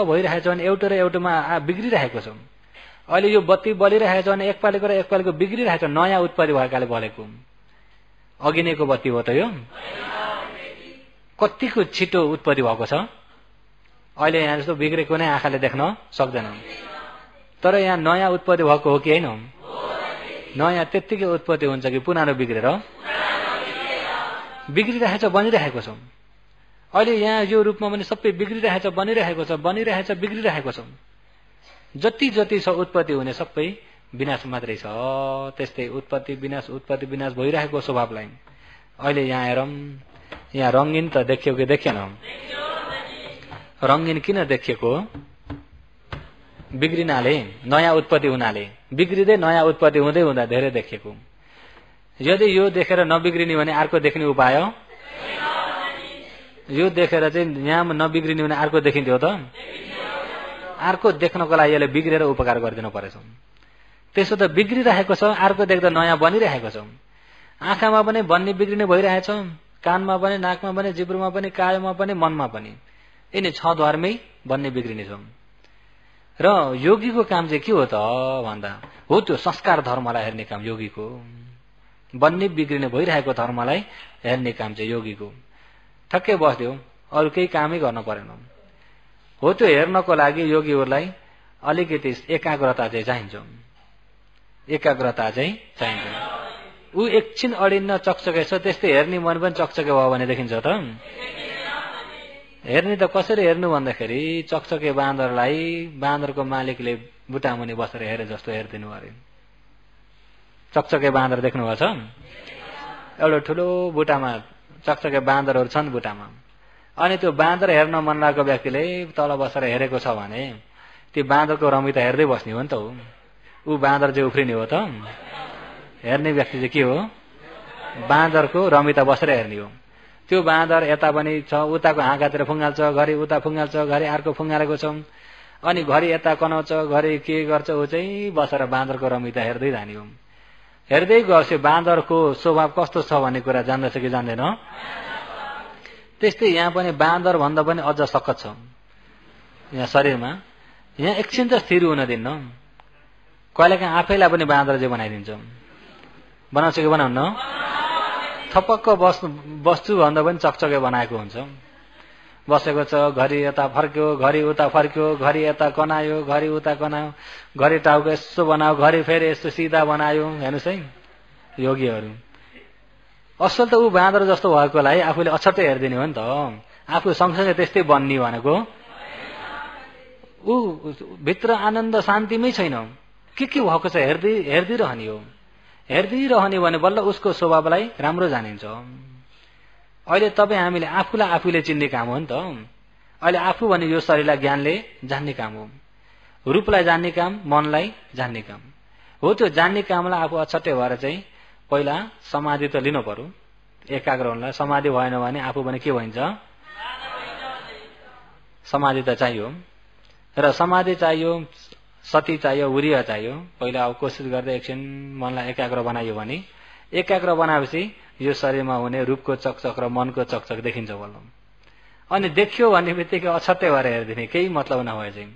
भइरहेको छ भने एउटा र एउटामा बिग्रिरहेको छ। अहिले यो बत्ती बलिरहेको छ भने एकपालिको र एकपालिको बिग्रिरहेको छ, नयाँ उत्पत्ति भएकाले बलेको। अघिनेको बत्ती हो त यो? कतिको छिटो उत्पत्ति भएको छ? अहिले यहाँ जस्तो बिग्रेको नै आँखाले देख्न सक्दैन। तर यहाँ नयाँ उत्पत्ति भएको हो कि होइन? नयाँ त्यत्तिकै उत्पत्ति हुन्छ कि पुरानो बिग्रेर बिग्रिरहेछ, बनिरहेको छ। अहिले यहाँ यो रूपमा पनि सबै बिग्रिरहेछ, बनिरहेको छ, बनिरहेछ, बिग्रिरहेको छ। जति जति छ उत्पत्ति हुने सबै विनाश मात्रै छ। त्यस्तै उत्पत्ति विनाश भइरहेको स्वभावलाई अहिले यहाँ हेरौँ। यहाँ रङ्गीन त देखियो कि देखिएन? रङ्गीन किन देखिएको? बिग्रिनाले, नयाँ उत्पत्ति हुनाले। बिग्रिँदै नयाँ उत्पत्ति हुँदै हुँदा धेरै देखिएको। यदि यो देखेर नबिग्रिने भने अर्को देख्ने उपाय? यो देखेर चाहिँ यहाँ नबिग्रिने भने अर्को देखिन्थ्यो त? अर्को देख्नको लागि यसले बिग्रेर उपकार गरिदिनु परेछ। त्यसो त बिग्रिरहेको छ, अर्को देख्दा नयाँ बनिरहेको छ। आँखामा पनि बन्ने बिग्रिने भइरहेछ, कानमा पनि, नाकमा पनि, जिब्रोमा पनि, कायमा पनि, मनमा पनि। यिनी 6 द्वारमै बन्ने बिग्रिने छ। र योगीको काम चाहिँ के हो त भन्दा हो त्यो संस्कार धर्मलाई हेर्ने काम योगीको। बन्ने बिग्रिने भइरहेको धर्मलाई हेर्ने काम चाहिँ योगीको। ठक्कै बस्दियो, अरू केही कामै गर्न परेन। हो त्यो हेर्नको लागि योगीहरूलाई अलिकति एकाग्रता चाहिँ चाहिन्छ। एकाग्रता चाहिँ चाहिन्छ। ऊ एकछिन अडिन्न चकचके छ, त्यस्तै हेर्ने मन पनि चकचके भयो भने देखिन्छ त? हेर्ने त कसरी हेर्नु भन्दाखेरि चकचके बाँदरलाई बाँदरको मालिकले बुटामुनि बसेर हेरे जस्तो हेरिदिनु अरे। चकचके बाँदर देख्नुभएको छ? एउटा ठुलो बुटामा चकचके बाँदरहरू छन् बुटामा। अनि त्यो बाँदर हेर्न मन लागेको व्यक्तिले तल बसेर हेरेको छ भने त्यो बाँदरको रमिता हेर्दै बस्ने हो नि त। ऊ बाँदर चाहिँ उफ्रिने हो त? हेर्ने व्यक्ति चाहिँ के हो? बाँदरको रमिता बसेर हेर्ने हो। त्यो बाँदर यता पनि छ, उताको हाँगातिर फुङ्गाल्छ, घरि उता फुङ्गाल्छ, घरि अर्को फुङ्गालेको छ, अनि घरि यता कनाउँछ, घरि के गर्छ। ऊ चाहिँ बसेर बाँदरको रमिता हेर्दै जाने हो। हेर्दै गएपछि बाँदरको स्वभाव कस्तो छ भन्ने कुरा जान्दछ कि जान्दैन? त्यस्तै यहाँ पनि बाँदर भन्दा पनि अझ सकत छ यहाँ शरीरमा। यहाँ एकछिन त स्थिर हुन दिन्न। कहिलेकाहीँ आफैलाई पनि बाँदर चाहिँ बनाइदिन्छ। बनाउँछ कि बनाउन्न? थपक्क बस्छु भन्दा पनि चकचके बनाएको हुन्छ। बसेको छ, घरि यता फर्क्यो, घरि उता फर्क्यो, घरि यता कनायो, घरि उता कनायो, घरि टाउको यसो बनायो, घरि फेरि यस्तो सिधा बनायो। हेर्नुहोस् है योगीहरू। असल त ऊ बाँदर जस्तो भएकोलाई आफूले अछट्टै हेरिदिने हो नि त। आफू सँगसँगै त्यस्तै बन्ने भनेको ऊ भित्र आनन्द शान्तिमै छैन। के भएको छ हेर्दिरहने हो। हेर्दिरहने भने बल्ल उसको स्वभावलाई राम्रो जानिन्छ। अहिले तपाईँ हामीले आफूलाई आफूले चिन्ने काम हो नि त। अहिले आफू भने यो शरीरलाई ज्ञानले जान्ने काम हो। रूपलाई जान्ने काम, मनलाई जान्ने काम हो। त्यो जान्ने कामलाई आफू अछट्टै भएर चाहिँ पहिला समाधि त लिनु पर्यो, एकाग्र हुनलाई। समाधि भएन भने आफू भने के भइन्छ? समाधि त चाहियो। र समाधि चाहियो, सती चाहियो, वीर्य चाहियो। पहिला अब कोसिस गर्दै एकछिन मनलाई एकाग्र बनाइयो भने, एकाग्र बनाएपछि यो शरीरमा हुने रूपको चकचक र मनको चकचक देखिन्छ बल्ल। अनि देखियो भन्ने बित्तिकै अछट्टै भएर हेरिदिने, केही मतलब नभए चाहिँ।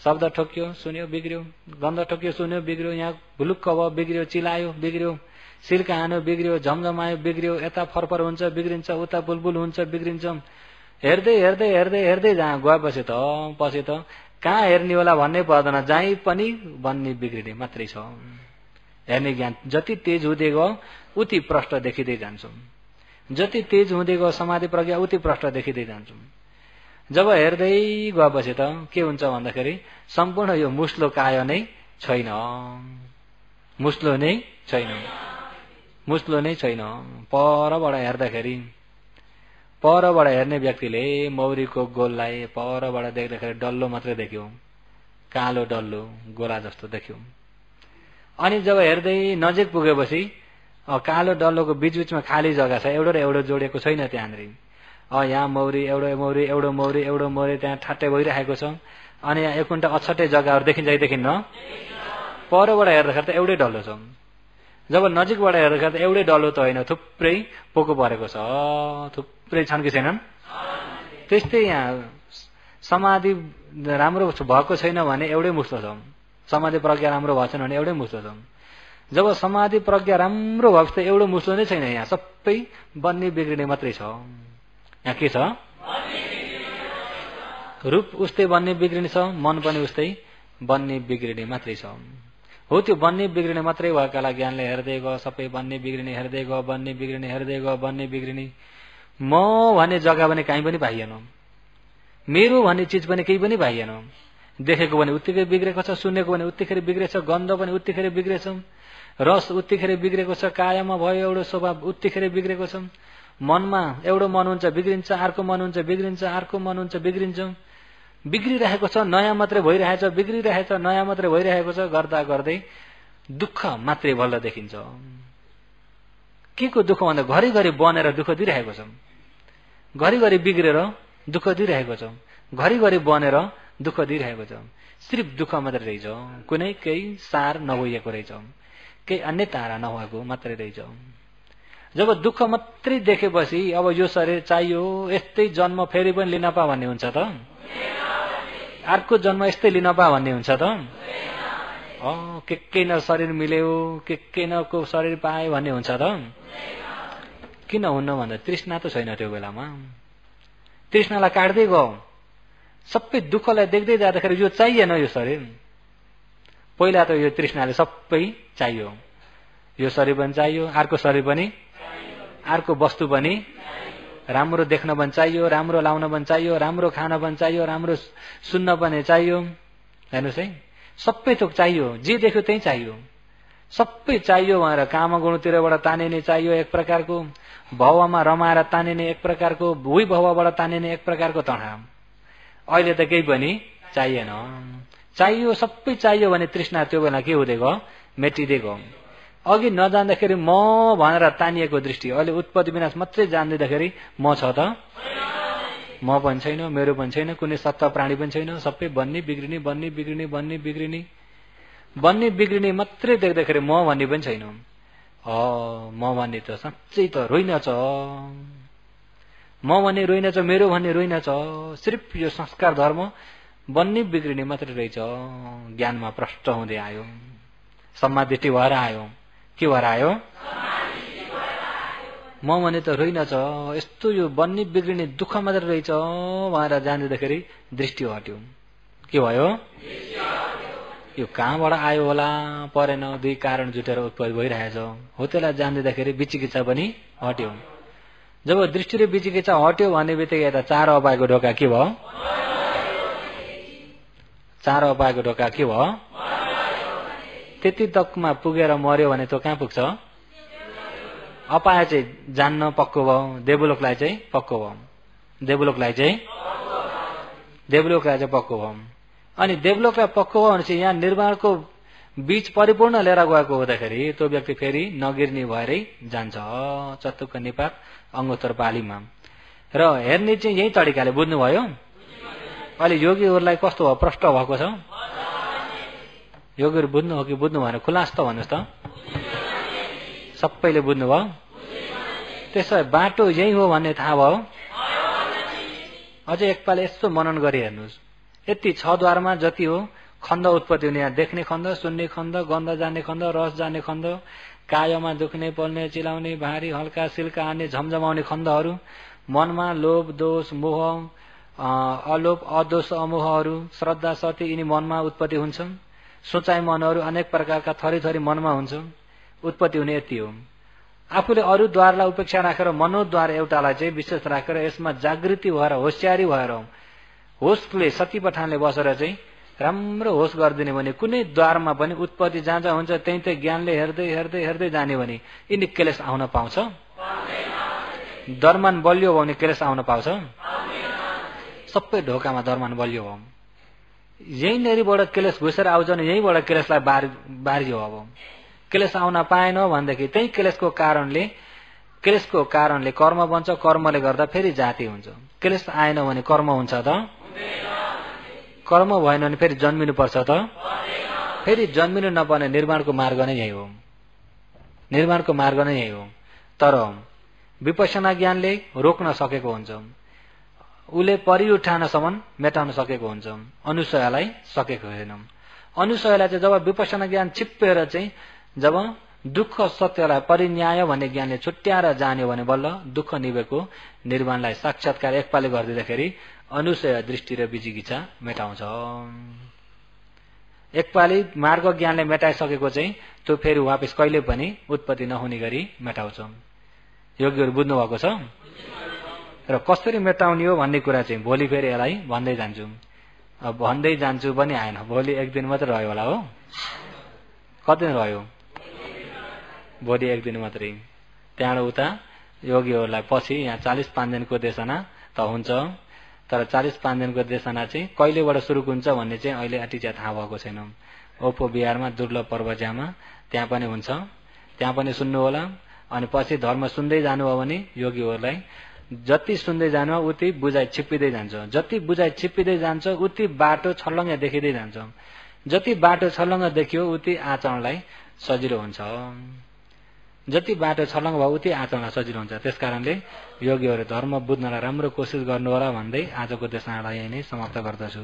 शब्द ठोक्यो, सुन्यो, बिग्रियो। गन्ध ठोक्यो, सुन्यो, बिग्रियो। यहाँ भुलुक्क भयो, बिग्रियो। चिलायो, बिग्रियो। सिल्का हान्यो, बिग्रियो। झमझमायो, बिग्रियो। यता फरफर हुन्छ, बिग्रिन्छ। उता बुलबुल हुन्छ, बिग्रिन्छ। हेर्दै हेर्दै हेर्दै हेर्दै जहाँ गएपछि त पछि त कहाँ हेर्ने होला भन्नै पर्दैन। जहीँ पनि बन्ने बिग्रिने मात्रै छ। हेर्ने ज्ञान जति तेज हुँदै गयो उति प्रष्ट देखिँदै जान्छौँ। जति तेज हुँदै गयो समाधि प्रज्ञा उति प्रष्ट देखिँदै जान्छौँ। जब हेर्दै गएपछि त के हुन्छ भन्दाखेरि सम्पूर्ण यो मुस्लो काय नै छैन। मुस्लो नै छैन। मुस्लो नै छैन। परबाट हेर्दाखेरि, परबाट हेर्ने व्यक्तिले मौरीको गोललाई परबाट देख्दाखेरि डल्लो मात्रै देख्यो, कालो डल्लो गोला जस्तो देख्यो। अनि जब हेर्दै नजिक पुगेपछि कालो डल्लोको बीचबीचमा खाली जग्गा छ, एउटा र एउटा जोडिएको छैन त्यहाँनिर। यहाँ मौरी, एउटा मौरी, एउटा मौरी, एउटा मौरी त्यहाँ ठाट्टै भइरहेको छ। अनि यहाँ एक कुन्टा अछट्टै जग्गाहरू देखिन्छ कि देखिन्न? परबाट हेर्दाखेरि त एउटै डल्लो छ। जब नजिकबाट हेर्दाखेरि त एउटै डल्लो त होइन, थुप्रै पोको परेको छ। थुप्रै छन् कि छैनन्? त्यस्तै यहाँ समाधि राम्रो भएको छैन भने एउटै मुस्लो छ। समाधि प्रज्ञा राम्रो भएको छैन भने एउटै मुस्लो छ। जब समाधि प्रज्ञा राम्रो भएपछि त एउटो मुस्लो नै छैन। यहाँ सबै बन्ने बिग्रिने मात्रै छ। यहाँ के छ? रूप उस्तै बन्ने बिग्रिने छ, मन पनि उस्तै बन्ने बिग्रिने मात्रै छ। हो त्यो बन्ने बिग्रिने मात्रै भएकालाई ज्ञानले हेर्दै गयो, सबै बन्ने बिग्रिने हेर्दै गयो, बन्ने बिग्रिने हेर्दै गयो, बन्ने बिग्रिने। म भन्ने जग्गा पनि कहीँ पनि पाइएन, मेरो भन्ने चिज पनि केही पनि पाइएन। देखेको पनि उत्तिकै बिग्रेको छ, सुनेको पनि उत्तिखेर बिग्रेछ, गन्ध पनि उत्तिखेर बिग्रेछ, रस उत्तिखेर बिग्रेको छ, कायामा भयो एउटा स्वभाव उत्तिखेर बिग्रेको छ। मनमा एउटा मन हुन्छ बिग्रिन्छ, अर्को मन हुन्छ बिग्रिन्छ, अर्को मन हुन्छ बिग्रिन्छ। बिग्रिरहेको छ, नयाँ मात्रै भइरहेछ, बिग्रिरहेछ, नयाँ मात्रै भइरहेको छ। गर्दा गर्दै दुःख मात्रै बल्ल देखिन्छ। के को दुःख भन्दा घरिघरि बनेर दुःख दिइरहेको छ, घरिघरि बिग्रेर दुःख दिइरहेको छ, घरिघरि बनेर दुःख दिइरहेको छ। सिर्फ दुःख मात्रै रहेछ, कुनै केही सार नभइएको रहेछ, केही अन्य तारा नभएको मात्रै रहेछ। जब दुःख मात्रै देखेपछि अब यो शरीर चाहियो, यस्तै जन्म फेरि पनि लिन पा भन्ने हुन्छ त? अर्को जन्म यस्तै लिन पा भन्ने हुन्छ त? के न शरीर मिल्यो, के न को शरीर पाए भन्ने हुन्छ त? किन हुन्न भन्दा तृष्णा त छैन त्यो बेलामा। तृष्णालाई काट्दै गयो, सबै दुःखलाई देख्दै जाँदाखेरि यो चाहिएन यो शरीर। पहिला त यो तृष्णाले सबै चाहियो, यो शरीर पनि चाहियो, अर्को शरीर पनि, अर्को वस्तु पनि, राम्रो देख्न पनि चाहियो, राम्रो लाउन पनि चाहियो, राम्रो खान पनि चाहियो, राम्रो सुन्न पनि चाहियो। हेर्नुहोस् है, सबै थोक चाहियो, जे देख्यो त्यही चाहियो, सबै चाहियो भनेर काम गुणतिरबाट तानिने चाहियो एक प्रकारको, भवमा रमाएर तानिने एक प्रकारको, भुइँ भवबाट तानिने एक प्रकारको तणा। अहिले त केही पनि चाहिएन, चाहियो सबै चाहियो भने तृष्णा त्यो बेला के हुँदै गयो? मेटिँदै गयो। अघि नजान्दाखेरि म भनेर तानिएको दृष्टि अहिले उत्पत्ति विनाश मात्रै जान्दिँदाखेरि म छ त? म पनि छैन, मेरो पनि छैन, कुनै सत्ता प्राणी पनि छैन, सबै बन्ने बिग्रिने, बन्ने बिग्रिने, बन्ने बिग्रिने, बन्ने बिग्रिने मात्रै देख्दाखेरि म भन्ने पनि छैन। म भन्ने त साँच्चै त रोइनछ, म भन्ने रोइनछ, मेरो भन्ने रोइनछ। सिर्फ यो संस्कार धर्म बन्ने बिग्रिने मात्रै रहेछ। ज्ञानमा प्रष्ट हुँदै आयो, सम्मादृष्टि भएर आयो। के भएर आयो? म भने त रोइनछ, यस्तो यो बन्ने बिग्रिने दुःख मात्रै रहेछ भनेर जान्दाखेरि दृष्टि हट्यो। के भयो? यो कहाँबाट आयो होला परेन, दुई कारण जुटेर उत्पत्ति भइरहेछ हो। त्यसलाई जान्दिँदाखेरि विचिकित्सा पनि हट्यो। जब दृष्टि र विचिकित्सा हट्यो भन्ने बित्तिकै यता चार अपायको ढोका के भयो? चार अपायको ढोका के भयो? त्यति तकमा पुगेर मर्यो भने त कहाँ पुग्छ? अपाय चाहिँ जान्न पक्को भयो, देवलोकलाई चाहिँ पक्को भयो, देवलोकलाई चाहिँ पक्को भयो। अनि देवलोकलाई पक्को भयो भने चाहिँ यहाँ निर्माणको बीज परिपूर्ण लिएर गएको हुँदाखेरि त्यो व्यक्ति फेरि नगिर्ने भएरै जान्छ चतुक्क निपात अङ्गोत्तर पालीमा। र हेर्ने चाहिँ यही तरिकाले बुझ्नुभयो। अहिले योगीहरूलाई कस्तो भयो? प्रष्ट भएको छ। योगीहरू बुझ्नु हो कि बुझ्नु भएन? खुलास त भन्नुहोस् त, सबैले बुझ्नुभयो? त्यसो भए बाटो यही हो भन्ने थाहा भयो? अझै एकपाल यस्तो मनन गरी हेर्नुहोस्। यति छ द्वारमा जति हो खण्ड उत्पत्ति हुने, यहाँ देख्ने खण्ड, सुन्ने खण्ड, गन्ध जान्ने खण्ड, रस जान्ने खण्ड, कायमा दुख्ने, पोल्ने, चिलाउने, भारी हल्का सिल्का आने, झमझमाउने खण्डहरू, मनमा लोभ दोष मोह अलोभ अदोष अमोहहरू, श्रद्धा सती यिनी मनमा उत्पत्ति हुन्छन्। सोचाइ मनहरू अनेक प्रकारका थरी थरी मनमा हुन्छ, उत्पत्ति हुने यति हो। आफूले अरू द्वारलाई उपेक्षा राखेर मनोद्वार एउटालाई चाहिँ विशेष राखेर यसमा जागृति भएर होसियारी भएर होसले सती पठानले बसेर चाहिँ राम्रो होस गरिदिने भने कुनै द्वारमा पनि उत्पत्ति जहाँ जहाँ हुन्छ त्यही त्यही ज्ञानले हेर्दै हेर्दै हेर्दै जाने भने यिनी क्लेश आउन पाउँछ? दर्मान बलियो भयो भने क्लेश आउन पाउँछ? सबै ढोकामा दर्मान बलियो भयो, यहीँनेरिबाट क्लेश घुसेर आउँछ भने यहीँबाट क्लेशलाई बारियो। अब क्लेश आउन पाएन भनेदेखि त्यही क्लेशको कारणले कर्म बन्छ, कर्मले गर्दा फेरि जाति हुन्छ। क्लेश आएन भने कर्म हुन्छ त? कर्म भएन भने फेरि जन्मिनु पर्छ त? फेरि जन्मिनु नपर्ने निर्माणको मार्ग नै यही हो, निर्माणको मार्ग नै यही हो। तर विपश्यना ज्ञानले रोक्न सकेको हुन्छ, उसले परिउठानसम्म मेटाउन सकेको हुन्छ, अनुसयलाई सकेको छैन। अनुसयलाई चाहिँ जब विपश्यना ज्ञान छिप्पेर चाहिँ जब दुःख सत्यलाई परिन्याय भन्ने ज्ञानले छुट्याएर जान्यो भने बल्ल दुःख निभेको निर्माणलाई साक्षात्कार एकपाले गरिदिँदाखेरि अनुसय दृष्टि र विजिगिच्छा मेटाउँछ। एकपाली मार्ग ज्ञानले मेटाइसकेको चाहिँ त्यो फेरि वापस कहिले पनि उत्पत्ति नहुने गरी मेटाउँछ। योगीहरू बुझ्नु भएको छ। र कसरी मेटाउने हो भन्ने कुरा चाहिँ भोलि फेरि यसलाई भन्दै जान्छु। अब भन्दै जान्छु पनि आएन, भोलि एक दिन मात्र रह्यो होला हो। कति दिन रह्यो? भोलि एक दिन मात्रै। त्यहाँबाट उता योगीहरूलाई पछि यहाँ 45 दिनको देशना त हुन्छ, तर 45 दिनको देशना चाहिँ कहिलेबाट सुरु हुन्छ भन्ने चाहिँ अहिले अटिचा थाहा भएको छैन। ओपो बिहारमा दुर्लभ पर्वज्यामा त्यहाँ पनि हुन्छ, त्यहाँ पनि सुन्नु होला। अनि पछि धर्म सुन्दै जानुभयो भने योगीहरूलाई जति सुन्दै जानु उति बुझाइ छिप्पिँदै जान्छ, जति बुझाइ छिप्पिँदै जान्छ उति बाटो छल्लङ्ग देखिँदै जान्छ। जति बाटो छल्लङ्ग देखियो उति आचरणलाई सजिलो हुन्छ, जति बाटो छल्लङ्ग भयो उति आचरणलाई सजिलो हुन्छ। त्यसकारणले योगीहरू धर्म बुझ्नलाई राम्रो कोसिस गर्नु होला भन्दै आजको देशनालाई यही नै समाप्त गर्दछु।